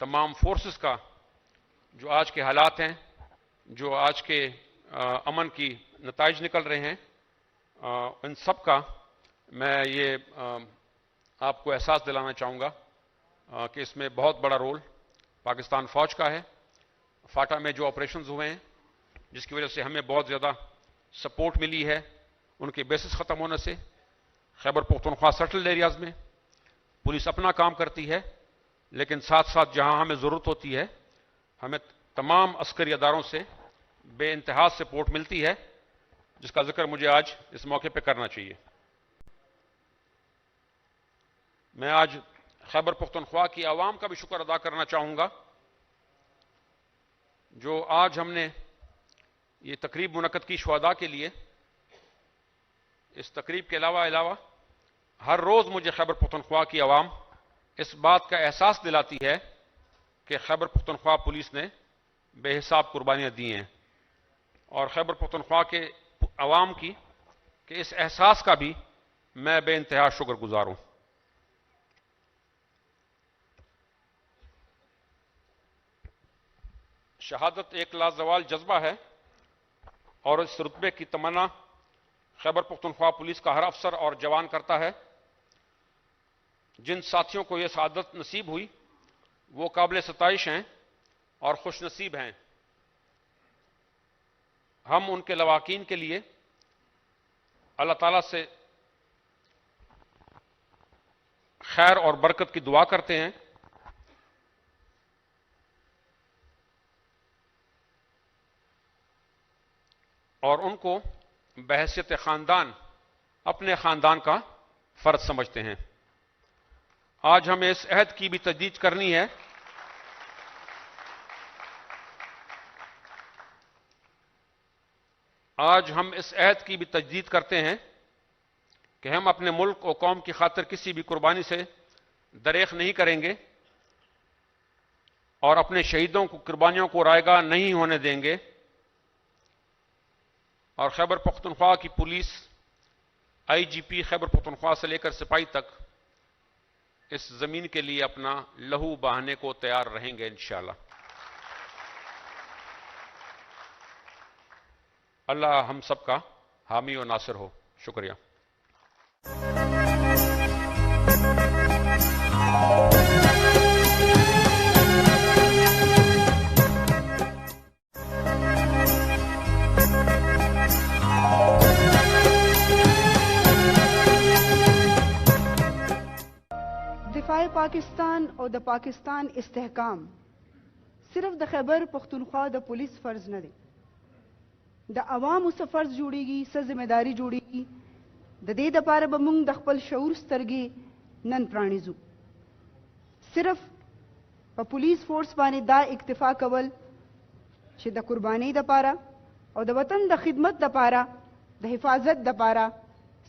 تمام فورسز کا جو آج کے حالات ہیں، جو آج کے امن کی نتائج نکل رہے ہیں، ان سب کا میں یہ آپ کو احساس دلانا چاہوں گا کہ اس میں بہت بڑا رول پاکستان فوج کا ہے۔ فاٹا میں جو آپریشنز ہوئے ہیں، جس کی وجہ سے ہمیں بہت زیادہ سپورٹ ملی ہے، ان کے بیسز ختم ہونے سے خیبر پختونخوا سیٹلڈ ایریاز میں پولیس اپنا کام کرتی ہے، لیکن ساتھ ساتھ جہاں ہمیں ضرورت ہوتی ہے ہمیں تمام عسکری اداروں سے بے انتہا سپورٹ ملتی ہے، جس کا ذکر مجھے آج اس موقع پہ کرنا چاہیے۔ میں آج خیبر پختونخوا کی عوام کا بھی شکر ادا کرنا چاہوں گا، جو آج ہم نے یہ تقریب منعقد کی شہداء کے لیے۔ اس تقریب کے علاوہ ہر روز مجھے خیبر پختونخوا کی عوام اس بات کا احساس دلاتی ہے کہ خیبر پختونخوا پولیس نے بے حساب قربانیاں دی ہیں، اور خیبر پختونخوا کے عوام کی کہ اس احساس کا بھی میں بے انتہا شکر گزار ہوں۔ شہادت ایک لازوال جذبہ ہے، اور اس رتبے کی تمنا خیبر پختونخوا پولیس کا ہر افسر اور جوان کرتا ہے۔ جن ساتھیوں کو یہ سعادت نصیب ہوئی وہ قابل ستائش ہیں اور خوش نصیب ہیں۔ ہم ان کے لواحقین کے لیے اللہ تعالیٰ سے خیر اور برکت کی دعا کرتے ہیں۔ اور ان کو بحیثیت خاندان اپنے خاندان کا فرد سمجھتے ہیں۔ آج ہمیں اس عہد کی بھی تجدید کرنی ہے آج ہم اس عہد کی بھی تجدید کرتے ہیں کہ ہم اپنے ملک اور قوم کی خاطر کسی بھی قربانی سے دریغ نہیں کریں گے، اور اپنے شہیدوں کو قربانیوں کو رائیگاں نہیں ہونے دیں گے، اور خیبر پختونخوا کی پولیس آئی جی پی خیبر پختونخوا سے لے کر سپاہی تک اس زمین کے لیے اپنا لہو بہانے کو تیار رہیں گے انشاءاللہ۔ اللہ ہم سب کا حامی و ناصر ہو۔ شکریہ۔ دفاع پاکستان اور دا پاکستان استحکام صرف دا خیبر پختونخوا دا پولیس فرض نہ دے، دا عوام اس فرض جوڑی گی، اس ذمہ داری جوڑی گی۔ دا دے دا پارا بمونگ دا خپل شعور سترگی نن پرانیزو۔ صرف پا پولیس فورس بانے دا اکتفا کول چھ دا قربانی دا پارا اور دا وطن دا خدمت دا پارا دا حفاظت دا پارا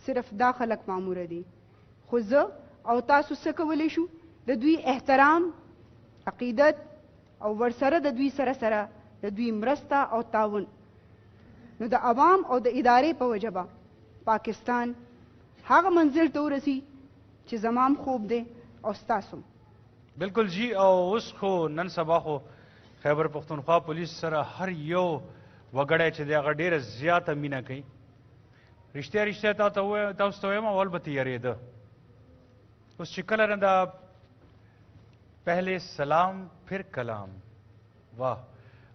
صرف دا خلق معمور دی۔ خود او تاسو سکولی شو دا دوی احترام، عقیدت او ورسره د دوی سره د دوی مرسته او تعاون، نو د عوام او د ادارې په وجبه پاکستان هغه منزل ته ورسی چې زمام خوب دی او ستاسو۔ بالکل جی، او اوس خو نن سبا خو خیبر پختونخوا پولیس سره هر یو وګړی چې دی هغه ډېره زیاته مینه کوي۔ رښتیا تاسو ته وایم اول به تیارېده، اس چې کله رنده پہلے سلام پھر کلام، واہ،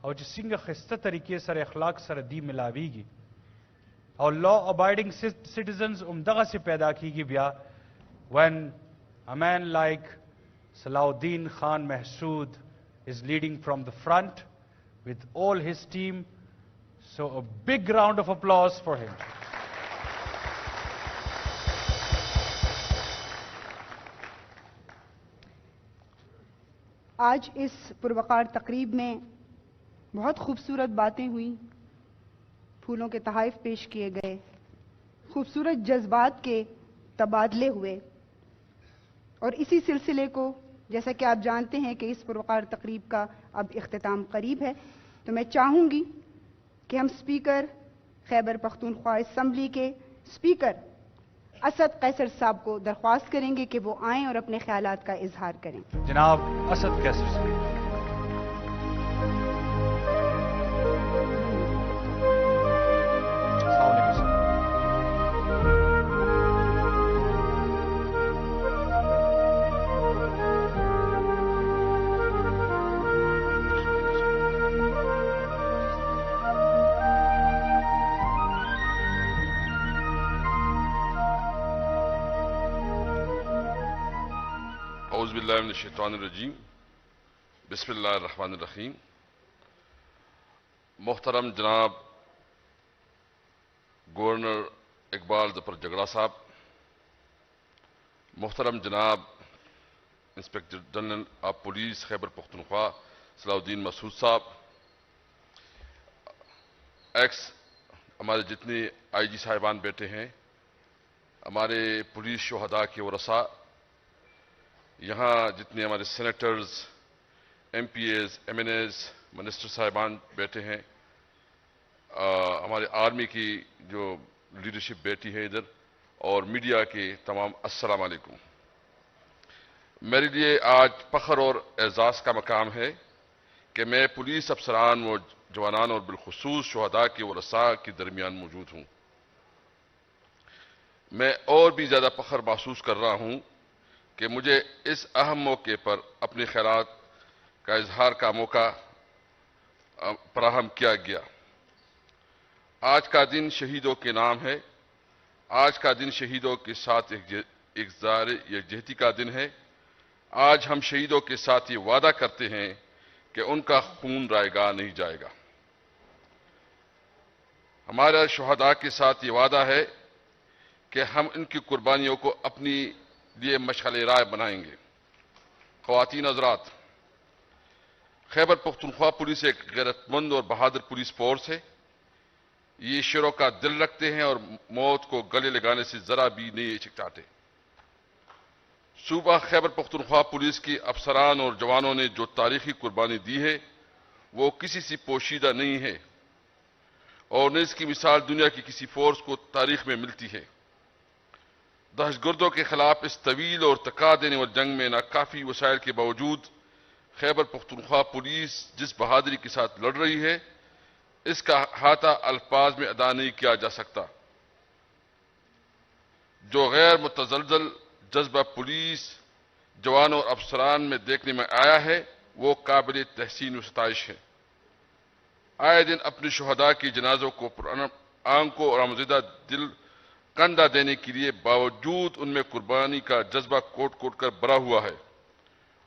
اور جو څنګه خسته طریقې سره اخلاق سره دی ملاویږي او لا ابائڈنگ سٹیزنز دغه سے پیدا کیږي بیا when a man like Salahuddin Khan Mahsood is leading from the front with all his team. So a big round of applause for him. آج اس پروقار تقریب میں بہت خوبصورت باتیں ہوئیں، پھولوں کے تحائف پیش کیے گئے، خوبصورت جذبات کے تبادلے ہوئے، اور اسی سلسلے کو جیسا کہ آپ جانتے ہیں کہ اس پروقار تقریب کا اب اختتام قریب ہے، تو میں چاہوں گی کہ ہم اسپیکر خیبر پختونخوا اسمبلی کے اسپیکر اسد قیصر صاحب کو درخواست کریں گے کہ وہ آئیں اور اپنے خیالات کا اظہار کریں. جناب اسد قیصر صاحب. السلام علیکم سر. اعوذ باللہ من الشیطان الرجیم. بسم اللہ الرحمن الرحیم. محترم جناب گورنر اقبال ظفر جگڑا صاحب، محترم جناب inspector general of police Khyber Pakhtunkhwa صلاح الدین مسعود صاحب، ایکس ہمارے جتنے آئی جی صاحبان بیٹے ہیں، ہمارے پولیس شہداء کے ورثاء، یہاں جتنے ہمارے senators, M P As, M N As, minister صاحبان بیٹھے ہیں، ہمارے آرمی کی جو لیڈرشپ بیٹھی ہے ادھر، اور میڈیا کے تمام، السلام علیکم. میرے لیے آج فخر اور اعزاز کا مقام ہے کہ میں پولیس افسران و جوانان اور بالخصوص شہداء کے ورثاء کے درمیان موجود ہوں. میں اور بھی زیادہ فخر محسوس کر رہا ہوں کہ مجھے اس اہم موقع پر اپنے خیالات کا اظہار کا موقع فراہم کیا گیا. آج کا دن شہیدوں کے نام ہے. آج کا دن شہیدوں کے ساتھ اظہار یکجہتی کا دن ہے. آج ہم شہیدوں کے ساتھ یہ وعدہ کرتے ہیں کہ ان کا خون رائگاں نہیں جائے گا. ہمارا شہداء کے ساتھ یہ وعدہ ہے کہ ہم ان کی قربانیوں کو اپنی لیے مشعل راہ بنائیں گے. خواتین حضرات، خیبر پختونخوا پولیس ایک غیرت مند اور بہادر پولیس فورس ہے. یہ شیروں کا دل رکھتے ہیں اور موت کو گلے لگانے سے ذرا بھی نہیں ہچکچاتے. صوبہ خیبر پختونخوا پولیس کی افسران اور جوانوں نے جو تاریخی قربانی دی ہے وہ کسی سے پوشیدہ نہیں ہے، اور نہ اس کی مثال دنیا کی کسی فورس کو تاریخ میں ملتی ہے. دہشت گردوں کے خلاف اس طویل اور تکا دینے والی جنگ میں ناکافی وسائل کے باوجود خیبر پختونخوا پولیس جس بہادری کے ساتھ لڑ رہی ہے، اس کا احاطہ الفاظ میں ادا نہیں کیا جا سکتا. جو غیر متزلزل جذبہ پولیس جوانوں اور افسران میں دیکھنے میں آیا ہے وہ قابل تحسین و ستائش ہے. آئے دن اپنے شہداء کی جنازوں کو آنکھوں اور آموزیدہ دل کندھا دینے کے لیے باوجود ان میں قربانی کا جذبہ کوٹ کوٹ کر بھرا ہوا ہے،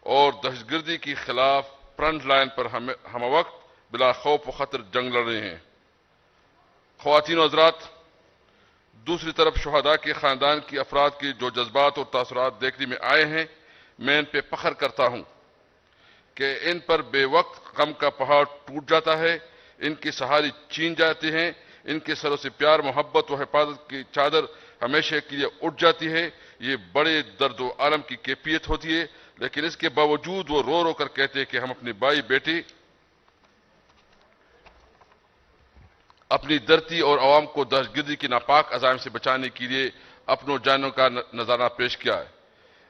اور دہشت گردی کے خلاف فرنٹ لائن پر ہم وقت بلا خوف و خطر جنگ لڑ رہے ہیں. خواتین و حضرات، دوسری طرف شہداء کے خاندان کے افراد کے جو جذبات اور تاثرات دیکھنے میں آئے ہیں، میں ان پہ فخر کرتا ہوں کہ ان پر بے وقت غم کا پہاڑ ٹوٹ جاتا ہے، ان کے سہارے چھین جاتے ہیں، ان کے سروں سے پیار، محبت و حفاظت کی چادر ہمیشہ کے لیے اٹھ جاتی ہے. یہ بڑے درد و عالم کی کیفیت ہوتی ہے، لیکن اس کے باوجود وہ رو رو کر کہتے ہیں کہ ہم اپنے بھائی بیٹے، اپنی دھرتی اور عوام کو دہشت گردی کی ناپاک عزائم سے بچانے کے لیے اپنوں جانوں کا نذرانہ پیش کیا ہے.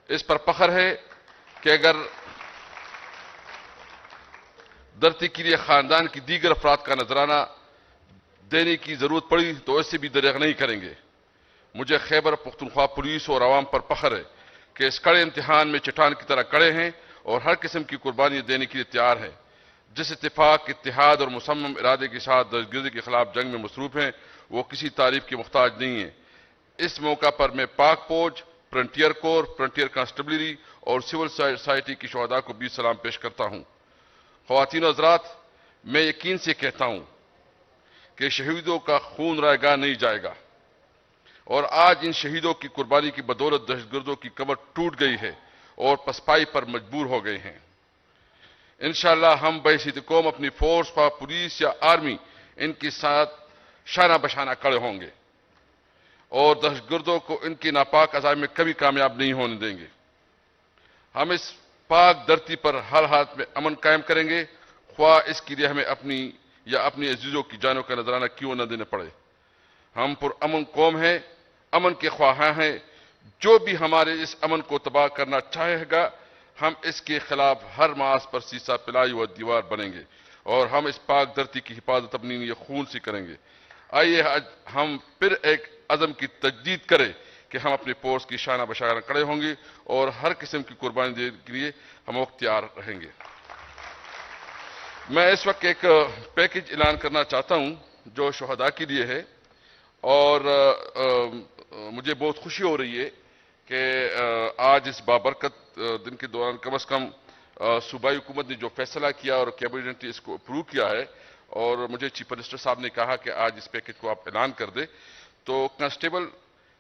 اس پر فخر ہے کہ اگر دھرتی کے لیے خاندان کی دیگر افراد کا نذرانہ دینے کی ضرورت پڑی تو اس سے بھی دریغ نہیں کریں گے. مجھے خیبر پختونخوا پولیس اور عوام پر فخر ہے کہ اس کڑے امتحان میں چٹان کی طرح کڑے ہیں اور ہر قسم کی قربانی دینے کے لیے تیار ہیں. جس اتفاق، اتحاد اور مصمم ارادے کے ساتھ دہشت گردی کے خلاف جنگ میں مصروف ہیں وہ کسی تعریف کے محتاج نہیں ہیں. اس موقع پر میں پاک فوج، فرنٹیئر کور، فرنٹیئر کانسٹیبلری اور سول سوسائٹی کی شہداء کو بھی سلام پیش کرتا ہوں. خواتین و حضرات، میں یقین سے کہتا ہوں کہ شہیدوں کا خون رائگاں نہیں جائے گا، اور آج ان شہیدوں کی قربانی کی بدولت دہشت گردوں کی کمر ٹوٹ گئی ہے اور پسپائی پر مجبور ہو گئے ہیں. انشاءاللہ ہم بحیثیت قوم اپنی فورس، خواہ پولیس یا آرمی، ان کے ساتھ شانہ بشانہ کھڑے ہوں گے اور دہشت گردوں کو ان کی ناپاک عزائم میں کبھی کامیاب نہیں ہونے دیں گے. ہم اس پاک دھرتی پر ہر حالت میں امن قائم کریں گے، خواہ اس کے لیے ہمیں اپنی یا اپنی عزیزوں کی جانوں کا نذرانہ کیوں نہ دینا پڑے. ہم پر امن قوم ہیں، امن کے خواہاں ہیں. جو بھی ہمارے اس امن کو تباہ کرنا چاہے گا ہم اس کے خلاف ہر ماس پر سیسا پلائی و دیوار بنیں گے اور ہم اس پاک دھرتی کی حفاظت اپنی یہ خون سے کریں گے. آئیے ہم پھر ایک عزم کی تجدید کریں کہ ہم اپنے فورس کی شانہ بشانہ کھڑے ہوں گے اور ہر قسم کی قربانی دینے کے لیے ہم اختیار رہیں گے. میں اس وقت ایک پیکج اعلان کرنا چاہتا ہوں جو شہداء کے لیے ہے اور مجھے بہت خوشی ہو رہی ہے کہ آج اس بابرکت دن کے دوران کم از کم صوبائی حکومت نے جو فیصلہ کیا اور کیبنٹ نے اس کو اپروو کیا ہے اور مجھے چیف منسٹر صاحب نے کہا کہ آج اس پیکج کو آپ اعلان کر دیں. تو کانسٹیبل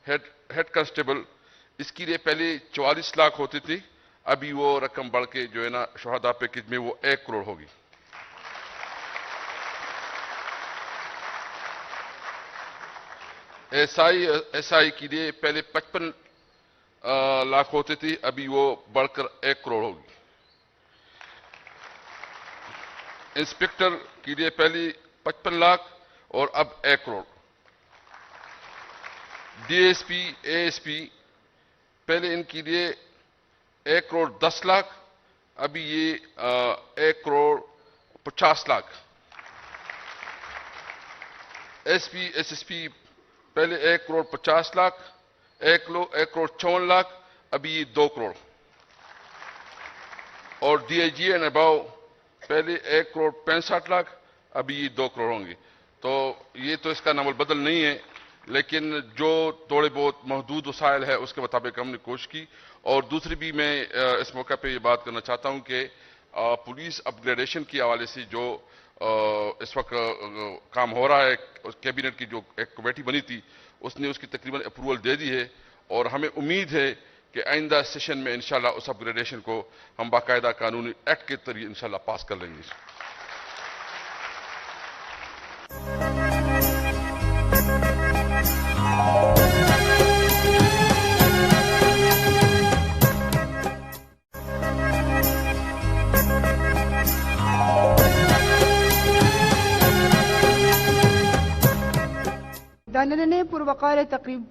ہیڈ کانسٹیبل اس کے لیے پہلے 44 لاکھ ہوتی تھی, ابھی وہ رقم بڑھ کے جو ہے نا شہداء پیکج میں وہ 1 کروڑ ہوگی. ایس آئی کے لیے پہلے 55 لاکھ ہوتے تھے, ابھی وہ بڑھ کر 1 کروڑ ہوگی. انسپکٹر کے لیے پہلے 55 لاکھ اور اب 1 crore. D S P A S P پہلے ان کے لیے 1 کروڑ 10 لاکھ, ابھی یہ 1 crore 50 lakh. S P S S P پہلے 1 کروڑ 50 لاکھ, 1 کروڑ 54 لاکھ, ابھی یہ 2 کروڑ. اور D I G and above پہلے 1 کروڑ 65 لاکھ, ابھی یہ 2 کروڑ ہوں گے. تو یہ تو اس کا نام بدل نہیں ہے, لیکن جو تھوڑے بہت محدود وسائل ہے اس کے مطابق ہم نے کوشش کی. اور دوسری بھی میں اس موقع پہ یہ بات کرنا چاہتا ہوں کہ پولیس اپ گریڈیشن کے حوالے سے جو اس وقت کام ہو رہا ہے, کیبنٹ کی جو ایک کمیٹی بنی تھی اس نے اس کی تقریباً اپروول دے دی ہے اور ہمیں امید ہے کہ آئندہ سیشن میں انشاءاللہ اس اپ گریڈیشن کو ہم باقاعدہ قانونی ایکٹ کے ذریعے انشاءاللہ پاس کر لیں گے. داننه پروقار تقریب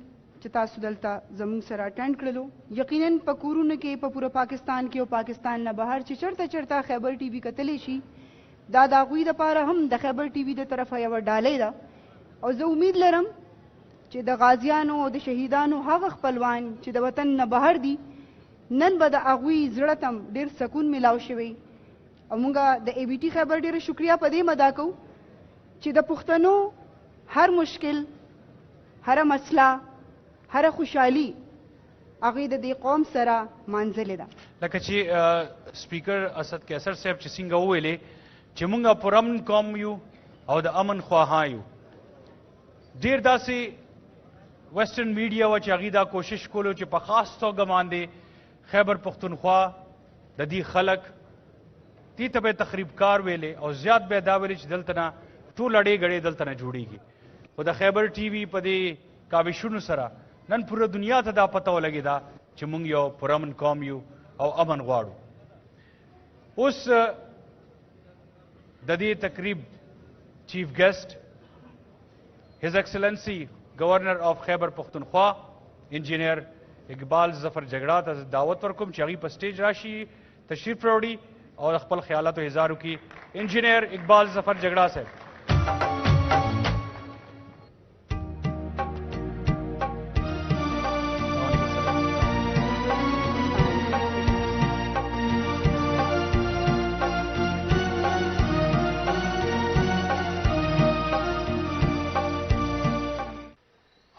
چې تاسو دلته زموږ سره اټینډ کړلو, یقیناً په کورونو کې په پوره پاکستان کې او پاکستان نه بهر چې چرته چرته خیبر ټي وي کتلی شي, دا د هغوی دپاره هم د خیبر ټي وي د طرفه یوه ډالۍ ده. او زه امید لرم چې د غازیانو او د شهیدانو هغه خپلوان چې د وطن نه بهر دي, نن به د هغوی زړه ته ډېر سکون میلاو شوی. او موږ د اے بي ټي خیبر ډېره شکریه په دې ادا کوو چې د پښتنو هر مشکل, هر مسله, هر خوشحالي هغې د دې قوم سره مانځلې ده. لکه چې سپیکر اسد کیسر صاحب چې څنګه وویلې چې موږ پرامن قوم یو او د امن خواهان یو. ډېر داسې ویسټرن میډیا وه چې هغوی دا کوشش کولو چې په خاص توګه باندې خیبر پښتونخوا د دې خلک دې ته به یې تخریبکار ویلې او زیات به یې دا ویلې چې دلته نه ټول اړې ګړې دلته نه جوړېږي. خو د خیبر ټي وي په دې کاوشونو سره نن پوره دنیا ته دا پته ولګېده چې موږ یو پرامن قوم یو او امن غواړو. اوس د دې تقریب chief guest his excellency governor of Khyber Pakhtunkhwa engineer Iqbal Zafar Jhagra ته دعوت ورکوم چې هغوی په سټیج راشي, تشریف راوړي او خپل خیالات و اظهار وکړي. انجینئر اقبال ظفر جگڑا صاحب.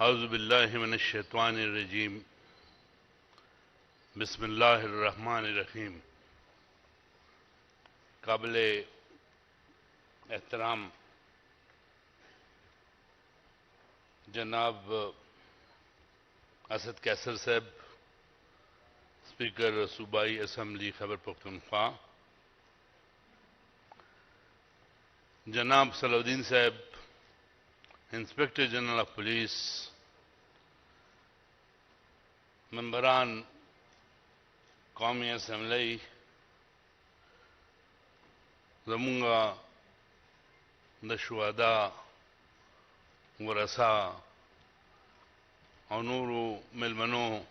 اعوذ باللہ من الشیطان الرجیم, بسم اللہ الرحمن الرحیم. قابل احترام جناب اسد کیسر صاحب, اسپیکر صوبائی اسمبلی خیبر پختونخوا, جناب صلاح الدین صاحب انسپکٹر جنرل آف پولیس, ممبران قومی اسمبلی, زمونگا د شهدا ورثا او نورو ملمنو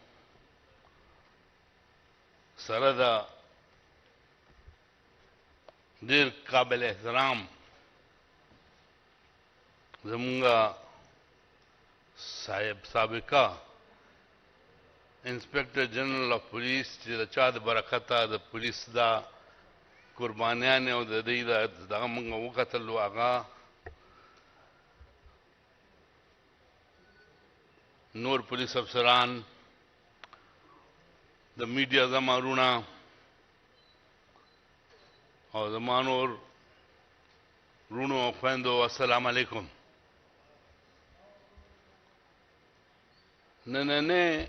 سره ده ډېر قابل احترام زمونږه صاحب سابقه انسپیکټر جنرل اف پولیس چې د چا د برکته د پولیس دا قربانیان او د دې دغه موږ وکتلو هغه نور پولیس افسران د میډیا زما وروڼه او زما نور وروڼو او خویندو السلام علیکم. نننې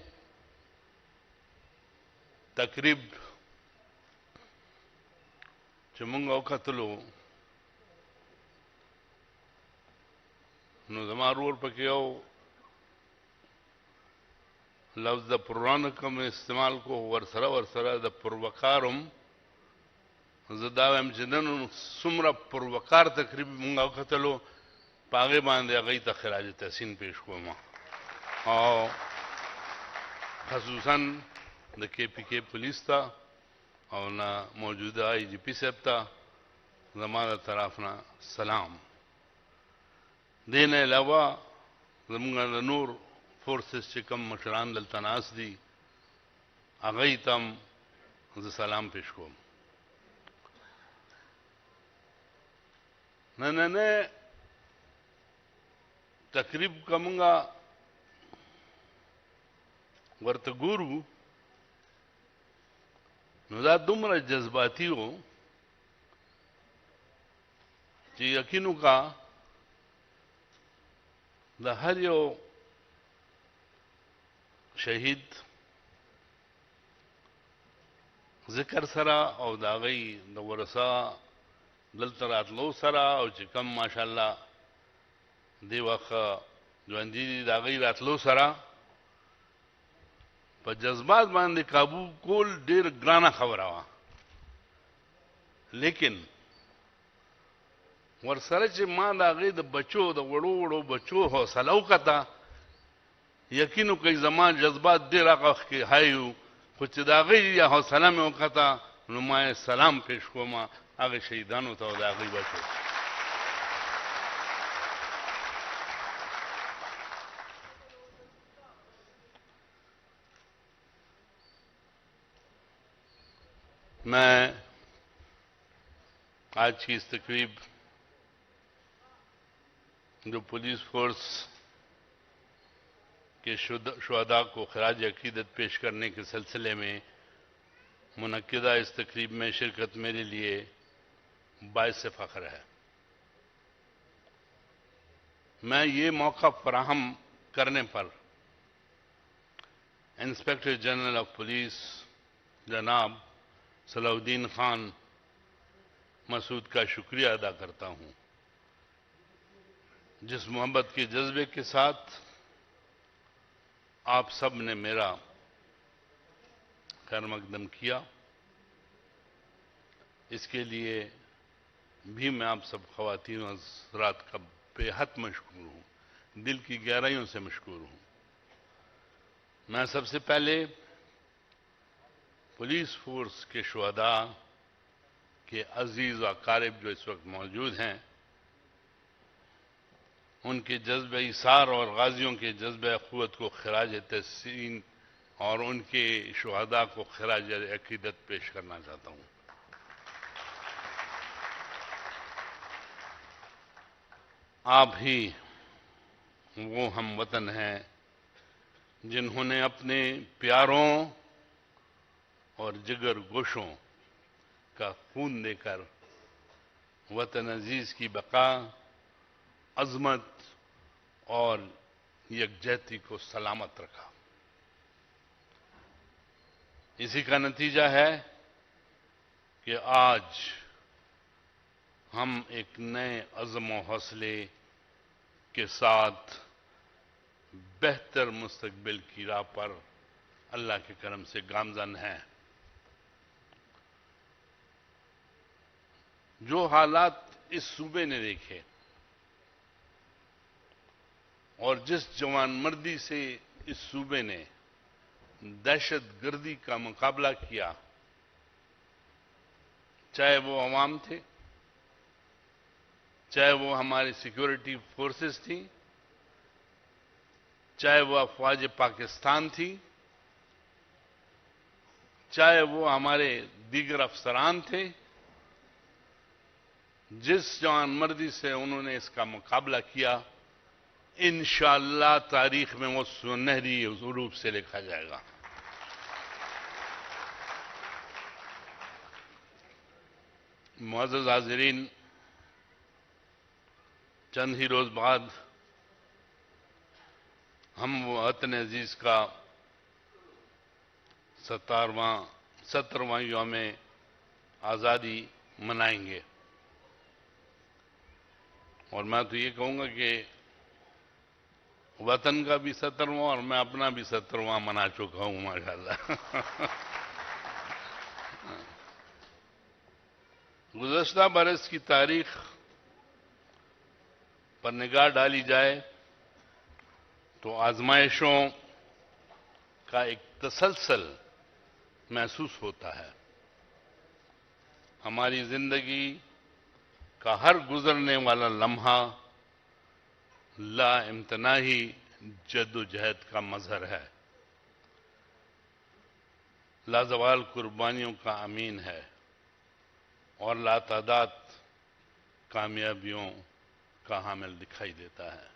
تقریب چې موږ وکتلو نو زما ورور پکې یو لفظ د پرانه کوم استعمال کو ورسره د پروکارم زه دا وایم چې نن څومره پروکار تقریب موږ وکتلو په هغې باندې هغوی ته خراج تحسین پیش کوم او خصوصا د کے پی کے پولیس ته او نه موجوده آئی جی پی صاحب ته زما د طرف نه سلام. دې نه علاوه زموږ د نور فورسز چې کوم مشران دلته ناست دي هغوی ته هم زه سلام پیش کوم. نننې تقریب که موږ ورته ګورو نو دا دومره جذباتي و چې یقین وکړه د هر یو شهید ذکر سره او د هغوی د ورثه دلته راتلو سره او چې کوم ماشاءالله دې وخت ژوندي دي د هغوی راتلو سره په جذبات باندې قابو کول ډېر ګرانه خبره وه. لیکن ورسره چې ما د هغې د بچو د وړو بچو حوصله وکته یقین وکړئ زما جذبات ډېر هغه وخت کې های وو خو چې د هغې حوصله مې وکته نو ما یې سلام پیش کوم هغه شهیدانو ته او د هغوی بچو. میں آج کی اس تقریب جو پولیس فورس کے شہداء کو خراج عقیدت پیش کرنے کے سلسلے میں منعقدہ اس تقریب میں شرکت میرے لیے باعث فخر ہے. میں یہ موقع فراہم کرنے پر انسپیکٹر جنرل آف پولیس جناب صلاح الدین خان مسعود کا شکریہ ادا کرتا ہوں جس محبت کے جذبے کے ساتھ آپ سب نے میرا خیر مقدم کیا. اس کے لیے بھی میں آپ سب خواتین و حضرات کا بے حد مشکور ہوں, دل کی گہرائیوں سے مشکور ہوں. میں سب سے پہلے پولیس فورس کے شہداء کے عزیز و اقارب جو اس وقت موجود ہیں ان کے جذبہ ایثار اور غازیوں کے جذبہ قوت کو خراج تحسین اور ان کے شہداء کو خراج عقیدت پیش کرنا چاہتا ہوں. آپ ہی وہ ہم وطن ہیں جنہوں نے اپنے پیاروں اور جگر گوشوں کا خون دے کر وطن عزیز کی بقا, عظمت اور یکجہتی کو سلامت رکھا. اسی کا نتیجہ ہے کہ آج ہم ایک نئے عزم و حوصلے کے ساتھ بہتر مستقبل کی راہ پر اللہ کے کرم سے گامزن ہیں. جو حالات اس صوبے نے دیکھے اور جس جوان مردی سے اس صوبے نے دہشت گردی کا مقابلہ کیا، چاہے وہ عوام تھے، چاہے وہ ہماری سیکورٹی فورسز تھیں، چاہے وہ افواج پاکستان تھی، چاہے وہ ہمارے دیگر افسران تھے، جس جوان مردی سے انہوں نے اس کا مقابلہ کیا، انشاءاللہ تاریخ میں وہ سنہری حروف سے لکھا جائے گا۔ معزز حاضرین، چند ہی روز بعد ہم وطن عزیز کا 17واں یوم آزادی منائیں گے، اور میں تو یہ کہوں گا کہ وطن کا بھی 17واں اور میں اپنا بھی 17واں منا چکا ہوں ماشاءاللہ۔ گزشتہ برس کی تاریخ پر نگاہ ڈالی جائے تو آزمائشوں کا ایک تسلسل محسوس ہوتا ہے۔ ہماری زندگی کا ہر گزرنے والا لمحہ لا امتناہی جد و جہد کا مظہر ہے، لازوال قربانیوں کا امین ہے، اور لاتعداد کامیابیوں کا حامل دکھائی دیتا ہے۔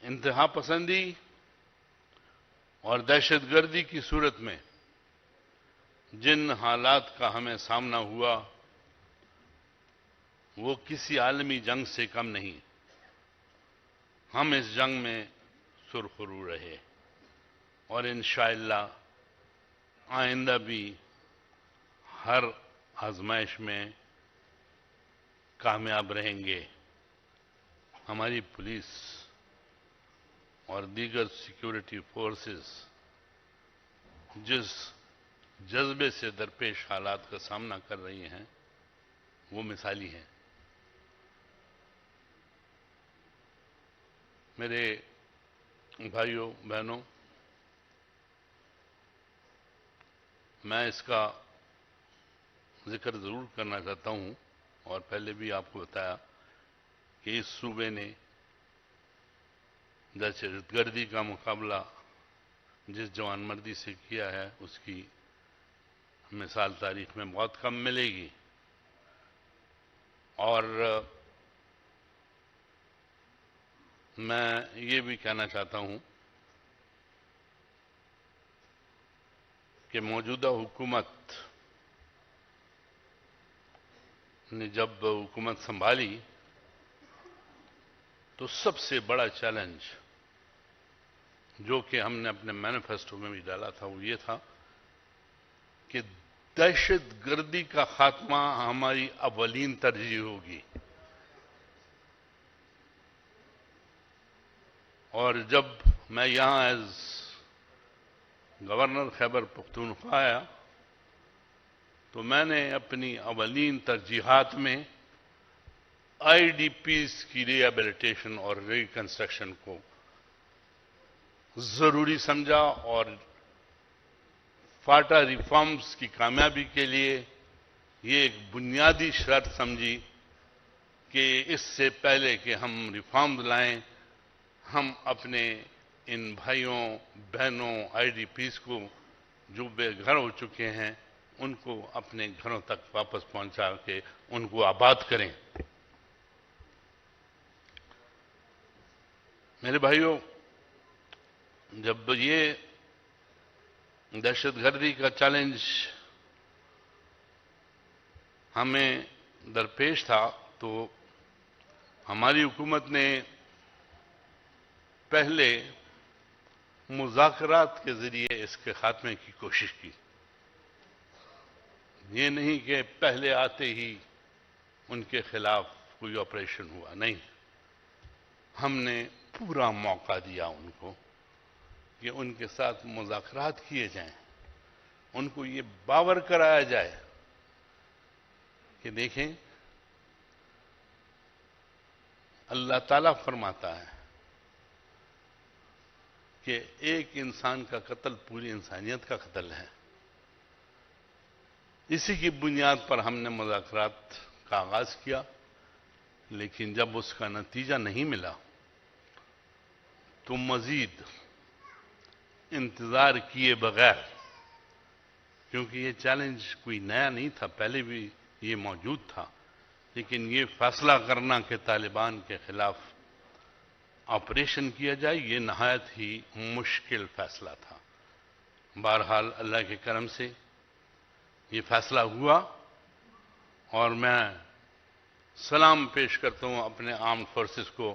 انتہا پسندی اور دہشت گردی کی صورت میں جن حالات کا ہمیں سامنا ہوا وہ کسی عالمی جنگ سے کم نہیں۔ ہم اس جنگ میں سرخرو رہے اور انشاءاللہ آئندہ بھی ہر آزمائش میں کامیاب رہیں گے۔ ہماری پولیس اور دیگر سیکورٹی فورسز جس جذبے سے درپیش حالات کا سامنا کر رہی ہیں وہ مثالی ہیں۔ میرے بھائیوں بہنوں، میں اس کا ذکر ضرور کرنا چاہتا ہوں، اور پہلے بھی آپ کو بتایا کہ اس صوبے نے دہشت گردی کا مقابلہ جس جوان مردی سے کیا ہے اس کی مثال تاریخ میں بہت کم ملے گی۔ اور میں یہ بھی کہنا چاہتا ہوں کہ موجودہ حکومت نے جب حکومت سنبھالی تو سب سے بڑا چیلنج جو کہ ہم نے اپنے مینیفیسٹو میں بھی ڈالا تھا وہ یہ تھا کہ دہشت گردی کا خاتمہ ہماری اولین ترجیح ہوگی۔ اور جب میں یہاں ایز گورنر خیبر پختونخوا آیا تو میں نے اپنی اولین ترجیحات میں آئی ڈی پیز کی ری ایبلیٹیشن اور ریکنسٹرکشن کو ضروری سمجھا، اور فاٹا ریفارمز کی کامیابی کے لیے یہ ایک بنیادی شرط سمجھی کہ اس سے پہلے کہ ہم ریفارمز لائیں ہم اپنے ان بھائیوں بہنوں آئی ڈی پیز کو جو بے گھر ہو چکے ہیں ان کو اپنے گھروں تک واپس پہنچا کے ان کو آباد کریں۔ میرے بھائیوں، جب یہ دہشت گردی کا چیلنج ہمیں درپیش تھا تو ہماری حکومت نے پہلے مذاکرات کے ذریعے اس کے خاتمے کی کوشش کی۔ یہ نہیں کہ پہلے آتے ہی ان کے خلاف کوئی آپریشن ہوا، نہیں، ہم نے پورا موقع دیا ان کو کہ ان کے ساتھ مذاکرات کیے جائیں، ان کو یہ باور کرایا جائے کہ دیکھیں اللہ تعالیٰ فرماتا ہے کہ ایک انسان کا قتل پوری انسانیت کا قتل ہے. اسی کی بنیاد پر ہم نے مذاکرات کا آغاز کیا، لیکن جب اس کا نتیجہ نہیں ملا تو مزید انتظار کیے بغیر، کیونکہ یہ چیلنج کوئی نیا نہیں تھا، پہلے بھی یہ موجود تھا، لیکن یہ فیصلہ کرنا کہ طالبان کے خلاف آپریشن کیا جائے، یہ نہایت ہی مشکل فیصلہ تھا. بہرحال اللہ کے کرم سے یہ فیصلہ ہوا، اور میں سلام پیش کرتا ہوں اپنے آرمڈ فورسز کو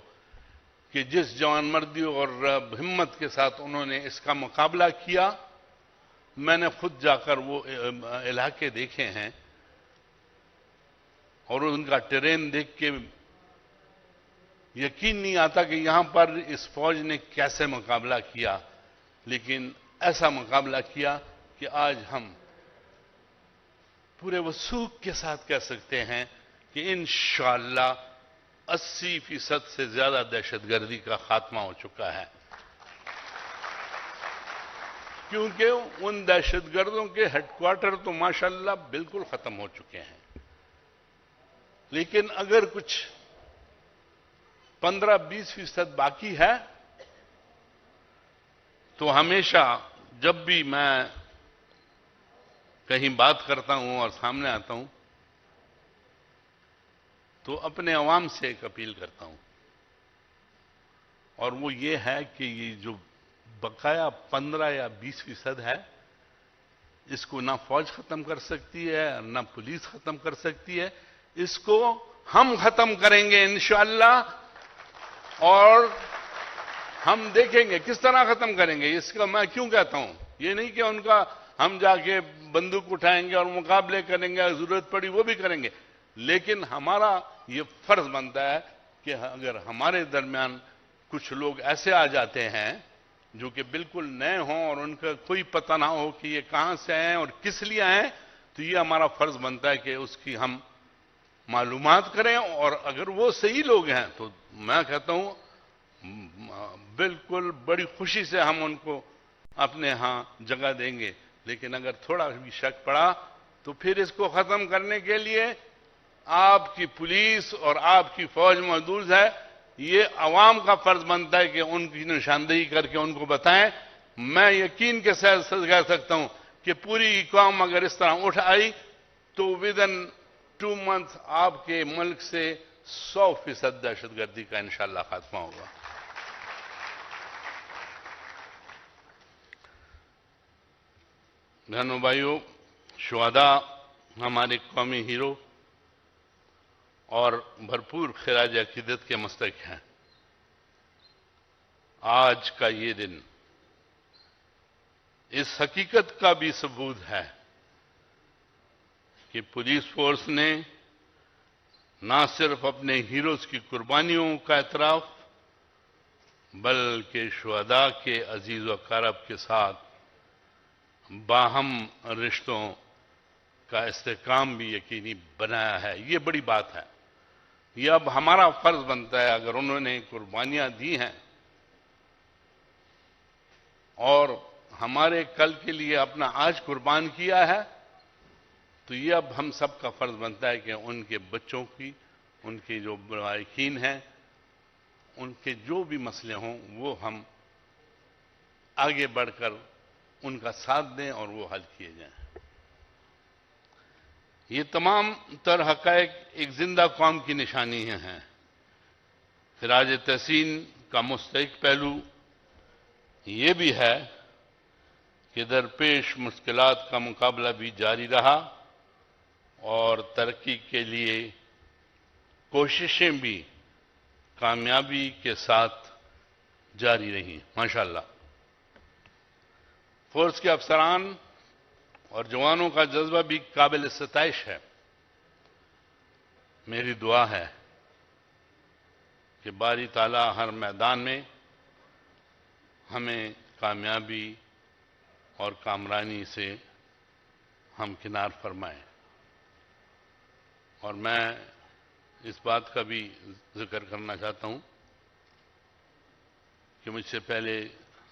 کہ جس جوان مردی اور ہمت کے ساتھ انہوں نے اس کا مقابلہ کیا. میں نے خود جا کر وہ علاقے دیکھے ہیں اور ان کا ٹرین دیکھ کے یقین نہیں آتا کہ یہاں پر اس فوج نے کیسے مقابلہ کیا، لیکن ایسا مقابلہ کیا کہ آج ہم پورے وثوق کے ساتھ کہہ سکتے ہیں کہ انشاءاللہ 80% سے زیادہ دہشت گردی کا خاتمہ ہو چکا ہے، کیونکہ ان دہشت گردوں کے ہیڈ کوارٹر تو ماشاءاللہ بالکل ختم ہو چکے ہیں. لیکن اگر کچھ 15-20% باقی ہے تو ہمیشہ جب بھی میں کہیں بات کرتا ہوں اور سامنے آتا ہوں تو اپنے عوام سے ایک اپیل کرتا ہوں، اور وہ یہ ہے کہ یہ جو بقایا 15 یا 20% ہے، اس کو نہ فوج ختم کر سکتی ہے نہ پولیس ختم کر سکتی ہے. اس کو ہم ختم کریں گے انشاءاللہ، اور ہم دیکھیں گے کس طرح ختم کریں گے. اس کا میں کیوں کہتا ہوں، یہ نہیں کہ ان کا ہم جا کے بندوق اٹھائیں گے اور مقابلے کریں گے، ضرورت پڑی وہ بھی کریں گے، لیکن ہمارا یہ فرض بنتا ہے کہ اگر ہمارے درمیان کچھ لوگ ایسے آ جاتے ہیں جو کہ بالکل نئے ہوں اور ان کا کوئی پتہ نہ ہو کہ یہ کہاں سے آئے ہیں اور کس لیے آئے ہیں، تو یہ ہمارا فرض بنتا ہے کہ اس کی ہم معلومات کریں، اور اگر وہ صحیح لوگ ہیں تو میں کہتا ہوں بالکل بڑی خوشی سے ہم ان کو اپنے ہاں جگہ دیں گے. لیکن اگر تھوڑا بھی شک پڑا تو پھر اس کو ختم کرنے کے لیے آپ کی پولیس اور آپ کی فوج موجود ہے. یہ عوام کا فرض بنتا ہے کہ ان کی نشاندہی کر کے ان کو بتائیں. میں یقین کے ساتھ کہہ سکتا ہوں کہ پوری قوم اگر اس طرح اٹھ آئی تو ودن 2 months آپ کے ملک سے 100% دہشت گردی کا انشاءاللہ خاتمہ ہوگا. بہنوں بھائیوں، شہداء ہمارے قومی ہیرو اور بھرپور خراج عقیدت کے مستحق ہیں. آج کا یہ دن اس حقیقت کا بھی ثبوت ہے کہ پولیس فورس نے نہ صرف اپنے ہیروز کی قربانیوں کا اعتراف بلکہ شہداء کے عزیز و اقارب کے ساتھ باہم رشتوں کا استحکام بھی یقینی بنایا ہے. یہ بڑی بات ہے. یہ اب ہمارا فرض بنتا ہے، اگر انہوں نے قربانیاں دی ہیں اور ہمارے کل کے لیے اپنا آج قربان کیا ہے، تو یہ اب ہم سب کا فرض بنتا ہے کہ ان کے بچوں کی، ان کے جو لواحقین ہیں، ان کے جو بھی مسئلے ہوں وہ ہم آگے بڑھ کر ان کا ساتھ دیں اور وہ حل کیے جائیں. یہ تمام تر حقائق ایک زندہ قوم کی نشانی ہیں. خراج تحسین کا مستحق پہلو یہ بھی ہے کہ درپیش مشکلات کا مقابلہ بھی جاری رہا اور ترقی کے لیے کوششیں بھی کامیابی کے ساتھ جاری رہیں. ماشاءاللہ فورس کے افسران اور جوانوں کا جذبہ بھی قابل ستائش ہے. میری دعا ہے کہ باری تعالیٰ ہر میدان میں ہمیں کامیابی اور کامرانی سے ہمکنار فرمائے. اور میں اس بات کا بھی ذکر کرنا چاہتا ہوں کہ مجھ سے پہلے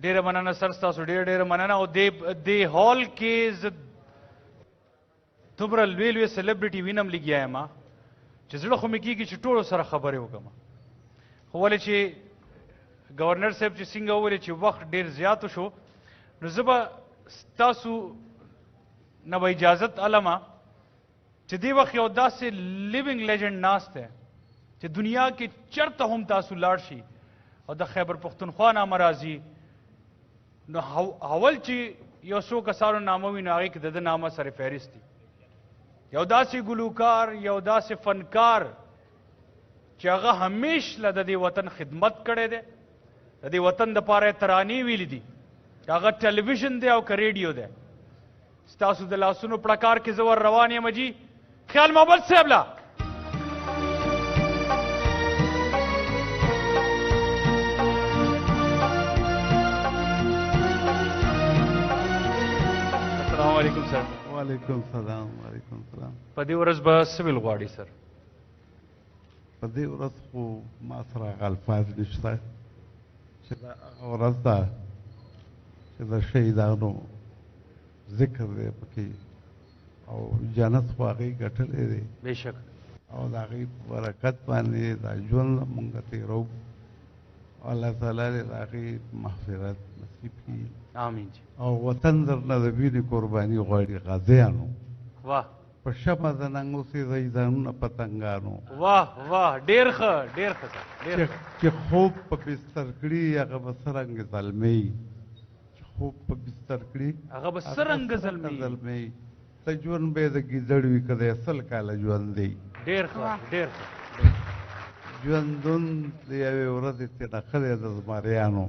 ډیره مننه سر، ستاسو ډیره مننه. او د هال کې زه دومره لوی لوی سلیبریټي وینم لګیا یم چې زړه خو مې کېږي چې ټولو سره خبرې وکړم. خو ولې چې گورنر صاحب چې څنګه وویل چې وخت ډیر زیات شو، نو زه به ستاسو نه به اجازت علمه چې دې وخت یو داسې لیوینګ لیجنډ ناست دی چې دنیا کې چرته هم تاسو لاړ شي او د خیبر پښتونخوا نامه راځي، نو اول چې یو څو کسانو نامه وي نو هغې کې د ده نامه سره فهرست دي. یو داسې ګلوکار، یو داسې فنکار چې هغه همیش له د دې وطن خدمت کړی دی، د دې وطن دپاره یې ترانې ویلي دي، هغه ټلویزیون دی او که ریډیو دی. ستاسو د لاسونو پړکار کې زه ور روان یم جي. خیال محمد صاحب لا السلام علیکم سر. وعلیکم السلام. وعلیکم السلام. په دې ورځ به څه ویل غواړي سر؟ په دې ورځ خو ما سره هغه الفاظ نشته چې دا هغه ورځ ده چې چې د شهیدانو ذکر دی پکې او جنت خو هغې ګټلی دی بېشک او د هغې په برکت باندې دا ژوند مونږ تېرو الله تعالی دې د هغې مغفرت نصیب کړي آمین جی او وطن درنه د وینې قرباني غواړي غازیانو واه په شمه د ننګ اوسېږئ ځانونه پتنګانو واه واه ډېر ښه ډېر ښه سر ډېر ښه چې خوب په بستر کړي هغه به څرنګه زلمي چې خوب په بستر کړي هغه به څرنګه زلمي ته ژوند به یې د ګیدړ وي که د 100 کاله ژوند دی ډېر ښه ډېر ښه ژوندون د یوې ورځې تېره ښه دی د زمریانو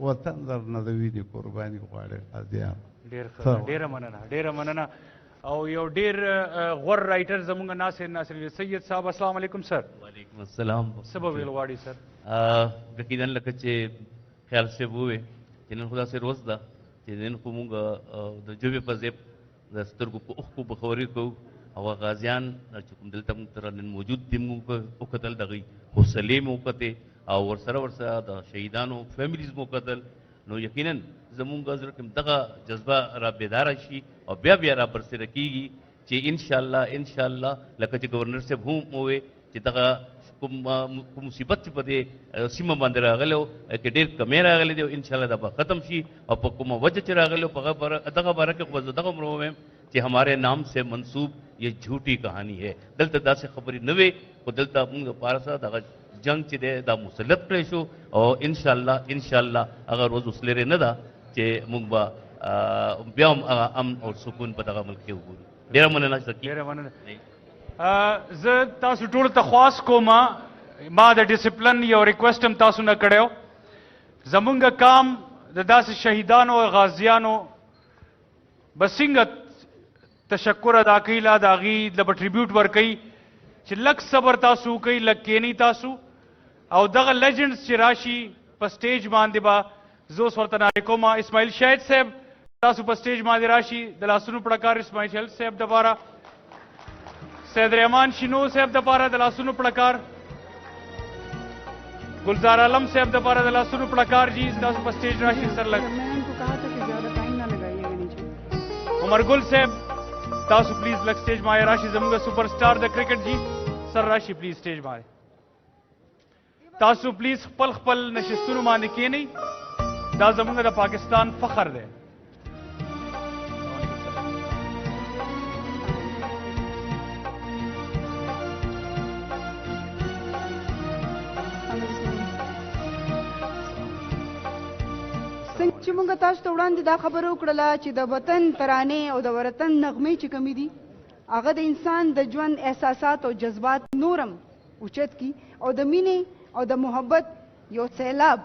وطن درنه د وینې قرباني غواړي غازیانو ډېر ښه ډېره مننه ډېره مننه او یو ډېر غوره رائټر زموږ ناصر سید صاحب السلام علیکم سر وعلیکم السلام څه به ویل غواړي سر یقینا لکه چې خیال صاحب ووې چې نن خو داسې روز ده چې نن خو مونږ د ژبې په ځای د سترګو په اوښکو بخوري کوو او غازیان چې کوم دلته مونږ سره نن موجود دي مونږ وکتل د هغوی حوصلې مو وکتې او ورسره د شهیدانو فیملیز مو وکتل نو یقینا زمونږ زړه کې دغه جذبه را بیداره شي او بیا را برسېره کېږي چې انشاءالله لکه چې ګورنر صاحب هم ووې چې دغه کوم مصیبت چې په دې سیمه باندې راغلی و کې ډېر کمی راغلی دی او انشاءالله دا به ختم شي او په کومه وجه چې راغلی و په دغه باره کې خو زه دغه عمر ووایم چې ہمارے نام سے منسوب یہ جھوٹی کہانی ہے دلته داسې خبرې نه وې خو دلته موږ دپاره سره دغه جنگ چې دی دا مسلط کړی شو او انشاءالله هغه روز اوس لرې نه ده چې موږ به بیا هم هغه امن او سکون په دغه ملک کې وګورو ډېره مننه ډېره مننه زه تاسو ټولو ته خواست کوم ما د ډسپلن یو ریکویسټ هم تاسو نه کړی زمونږ کام د داسې شهیدانو او غازیانو به څنګه تشکر ادا کوي لا د هغې له به ټریبیوټ ورکوي چې لږ صبر تاسو وکوئ لږ کښېنئ تاسو او دغه لیجنډز چې راشي په سټیج باندې به زه اوس ورته نارې کوم اسماعیل شاهد صاحب تاسو په سټیج باندې راشي د لاسونو پړکار اسماعیل شاهد صاحب دپاره سید رحمان شینو صاحب دپاره د لاسونو پړکار گلزار عالم صاحب دپاره د لاسونو پړکار جی تاسو په سټیج راشي سر لګ عمر گل صاحب تاسو پلیز لگ سٹیج مائے راشی زمونږ سپر سٹار د کرکٹ جی سر راشی پلیز سٹیج مائے تاسو پلیز خپل خپل نشستونو باندې کېنئ دا زمونږ د پاکستان فخر دی څنګه چې موږ تاسو ته وړاندې دا خبره وکړله چې د وطن ترانې او د وطن نغمې چې کومې دي هغه د انسان د ژوند احساسات او جذبات نورم اوچت کی او د مینې او د محبت یو سیلاب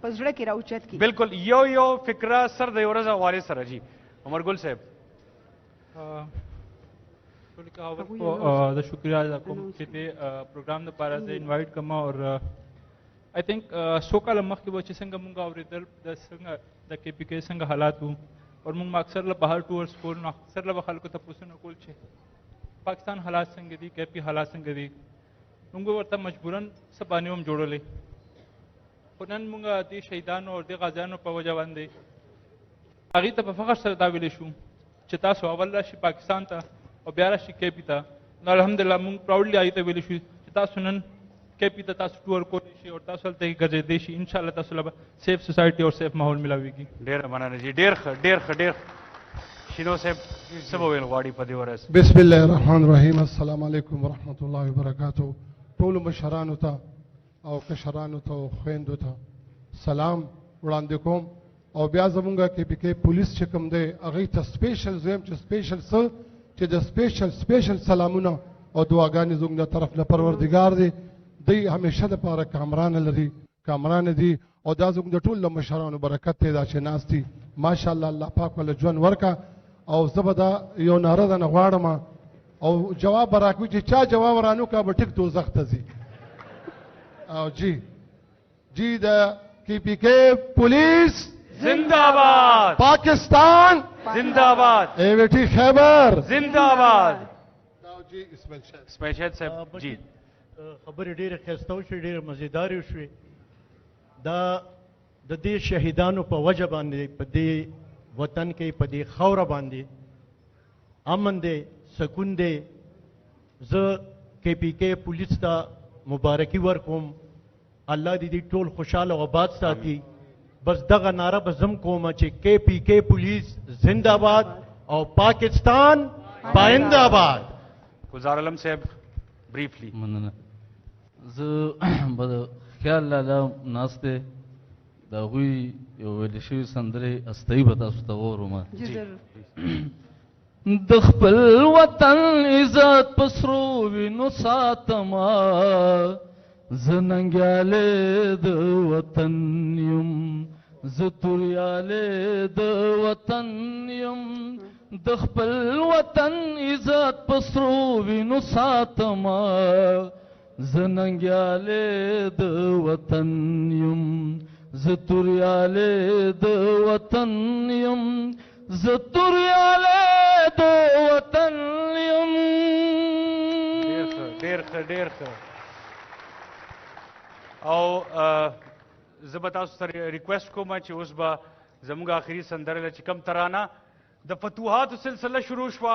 په زړه کې راوچت کی بالکل یو فکره سر د یو ورځ حوالې سره جی عمر گل صاحب د شکریہ ادا کوم چې دې پروګرام لپاره زه انوایټ کوم او I think څو کاله مخکې به چې څنګه مونږ اورېدل د څنګه د کې پي کې څنګه حالات وو او مونږ اکثر له بهر ټورس کول نو اکثر له خلکو ته پوښتنه کول چې پاکستان حالات څنګه دي کې پي حالات څنګه دي مونږ ورته مجبورن څه باندې هم جوړولې خو نن مونږ دې شهیدانو او دې غازیانو په وجه باندې هغې ته په فخر سره دا ویلی شو چې تاسو اول راشي پاکستان ته او بیا راشي کې پي ته نو الحمدلله مونږ پراؤډلی هغې ته ویلی شو چې تاسو نن کې پی ته تاسو ټور کولی شي او تاسو هلته کې ګرځېدی شي انشاءالله تاسو له به سیف سوسایټي او سیف ماحول ملاویږي ډېره مننه جی ډېر ښه شینو صاحب څه به ویل غواړي په دې ورځ بسم الله الرحمن الرحیم السلام علیکم ورحمت الله وبرکاتو ټولو مشرانو ته او کشرانو ته او خویندو ته سلام وړاندې کوم او بیا زمونږ کې پی کې پولیس چې کوم دی هغې ته سپیشل زویم چې سپیشل څه چې د سپیشل سلامونه او دعاګانې زموږ د طرف نه پروردګار دی دی همیشه دپاره کامران لري کامران دي او دا زموږ د ټولو مشرانو برکت دی دا چې ناست دي ماشاءالله الله پاک وله ژوند ورکه او زه به دا یو ناره درنه غواړم او جواب به راکوي چې چا جواب رانو کا به ټیک دوزخ ته ځي او جی د کې پی کې پولیس زندہ باد پاکستان زندہ باد اے بیٹی خیبر زندہ باد جی اسماعیل شاهد صاحب جی خبرې ډېرې ښایسته وشوې ډېرې مزیدارې وشوې دا د دې شهیدانو په وجه باندې په دې وطن کې په دې خاوره باندې امن دی سکون دی زه کې پی کې پولیس ته مبارکي ورکوم الله دې ټول خوشاله او آباد ساتي بس دغه نعره به زم کوم چې کې پی کې پولیس زندہ باد او پاکستان پائندہ آباد. گلزار عالم صاحب بریفلی. مننه. زه به د خیال لاله ناسته د هغوی یو ویل شوي سندرې استوي به تاسو ته واورم. د خپل وطن عزت په سرو وینو ساتمه زه ننګیالی د وطن یم زه توریالی د وطن یم د خپل وطن عزت په سرو وینو ساتمه زه ننګیالی د وطن یم زه توریالی د وطن یم زه توریالی د وطن یم. ډېر ښه ډېر ښه. او زه به تاسو سره ریکویسټ کوم چې اوس به زموږ آخري سندره چې کم ترانه د فتوحاتو سلسله شروع شوه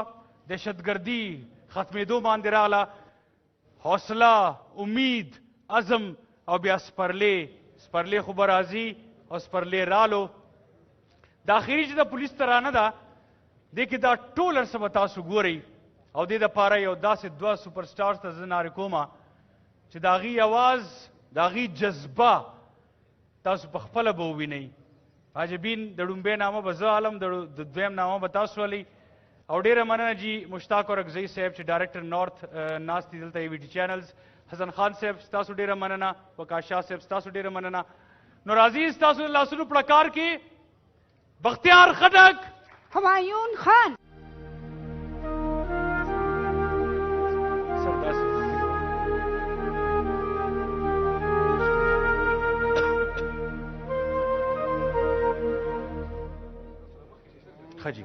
دهشتګردي ختمېدو باندې راغله حوصله امید عزم او بیا سپرلی خو به راځي او سپرلی رالو. د آخري چې د پولیس ترانه ده دې کې دا ټول هر څه به تاسو ګورئ او دې دپاره یو داسې دوه سوپر سټارز ته زه نارې کومه چې د هغوی اواز د هغوی جذبه تاسو په خپله به ووینئ. عجبین د ډومبۍ نامه به زه عالم د دویم نامه به تاسو ولئ. او ډېره مننه جی مشتاق اورکزئی صاحب چې ډایرکټر نارت ناست دي دلته وی ټي چینلز. حسن خان صاحب ستاسو ډېره مننه. وقاص شاه صاحب ستاسو ډېره مننه. نو راځي ستاسو د لاسونو پړکار کې بختیار خټک همایون خان. خجی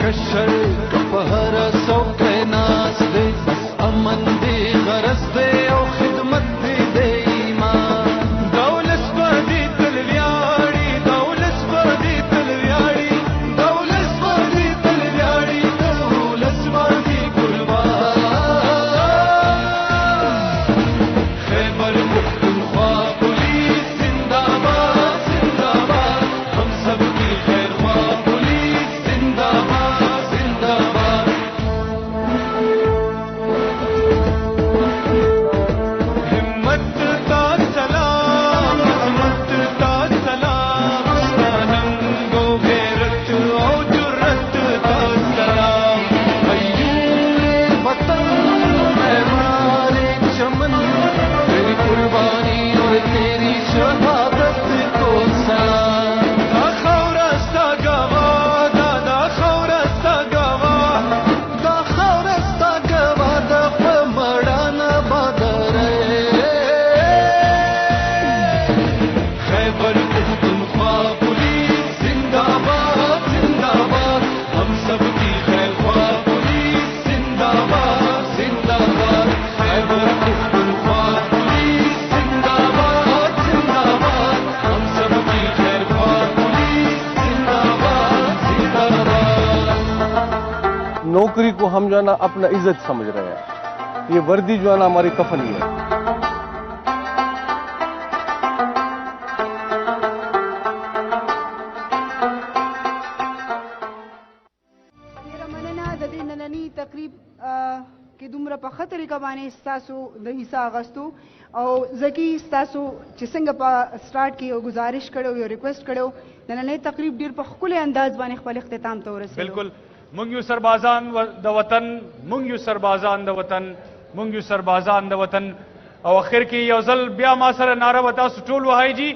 کشر پهر سوکه ناس دې بس امن دې غرض دې او خدمت دې د ایمان دولت باندې تل ویاړي دولت باندې تل ویاړي دولت باندې تل ویاړي دولت باندې قربان خیبر پختونخوا پولیس زندہ باد زندہ باد ہم سب کی خیر خواہ پولیس زندہ باد زندہ باد ہمت کا سلام عظمت کا سلام ننگ و غیرت اور جرت کا سلام ایوب وطن مہمان چمن تیری قربانی اور تیری شہادت کو سلام دا خورستا گوا دا خورستا گوا دا خورستا گوا دا پمڑانا بادر خیبر پختونخوا پولیس زندہ باد زندہ باد ہم سب کی خیر خواہ پولیس زندہ باد زندہ باد خیبر پختونخوا پولیس زندہ باد زندہ باد ہم سب کی خیر خواہ پولیس زندہ باد زندہ باد نوکری کو ہم جو ہے نا اپنا عزت سمجھ رہے ہیں یہ وردی جو ہے نا ہماری کفن ہی ہے ډیره مننه د دې ننني تقریب کې دومره په ښه طریقه باندې ستاسو د حصه اخیستو او زکي ستاسو چې څنګه په سٹارټ کې یو گزارش کړو یو ریکویسټ کړو نننی تقریب ډیر په ښکلي انداز باندې خپل اختتام ته ورسېدو بالکل مونږ یو سربازان د وطن مونږ یو سربازان د وطن مونږ یو سربازان د وطن او اخر کې یو ځل بیا ما سره نعره وتا سټول وهای جی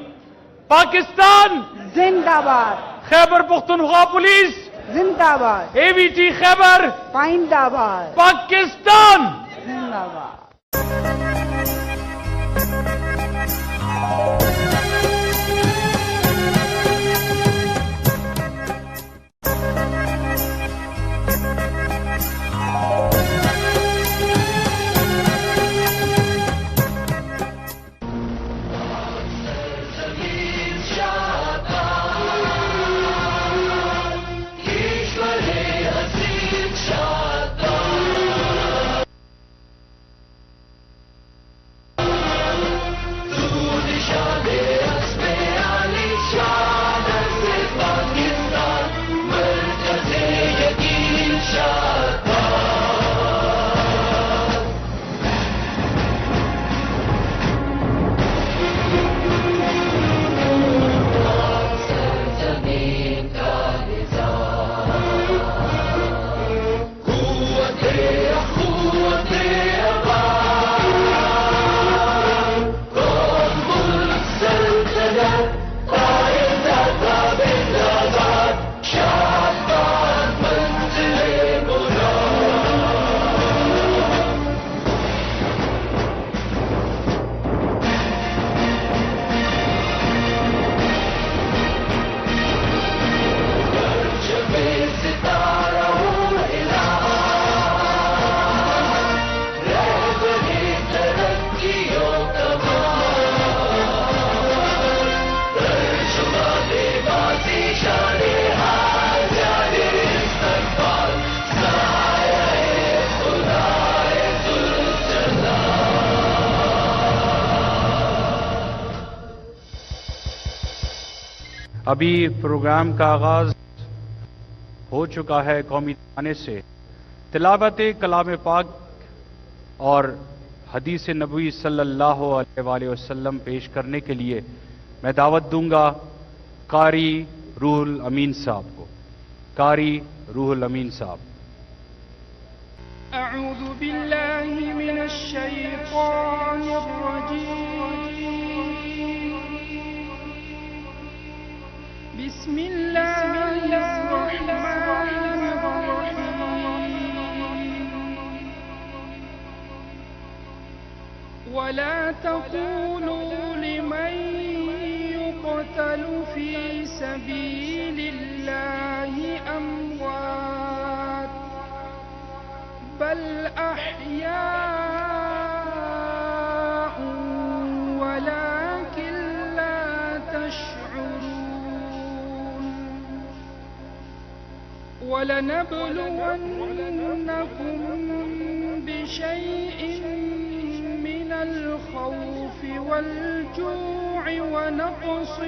پاکستان زندہ باد خیبر پختونخوا پولیس زندہ باد اے وی ٹی خیبر پائندہ باد پاکستان زندہ باد ابھی پروگرام کا آغاز ہو چکا ہے قومی ترانے سے تلاوت کلام پاک اور حدیث نبوی صلی اللہ علیہ وآلہ وسلم پیش کرنے کے لیے میں دعوت دوں گا قاری روح الامین صاحب کو قاری روح الامین صاحب اعوذ باللہ من الشیطان الرجیم بسم اللہ الرحمن الرحیم ولا تقولوا لمن يقتل في سبيل الله أموات بل أحياء ولكن لا تشعرون ولنبلونكم بشيء من الخوف والجوع ونقص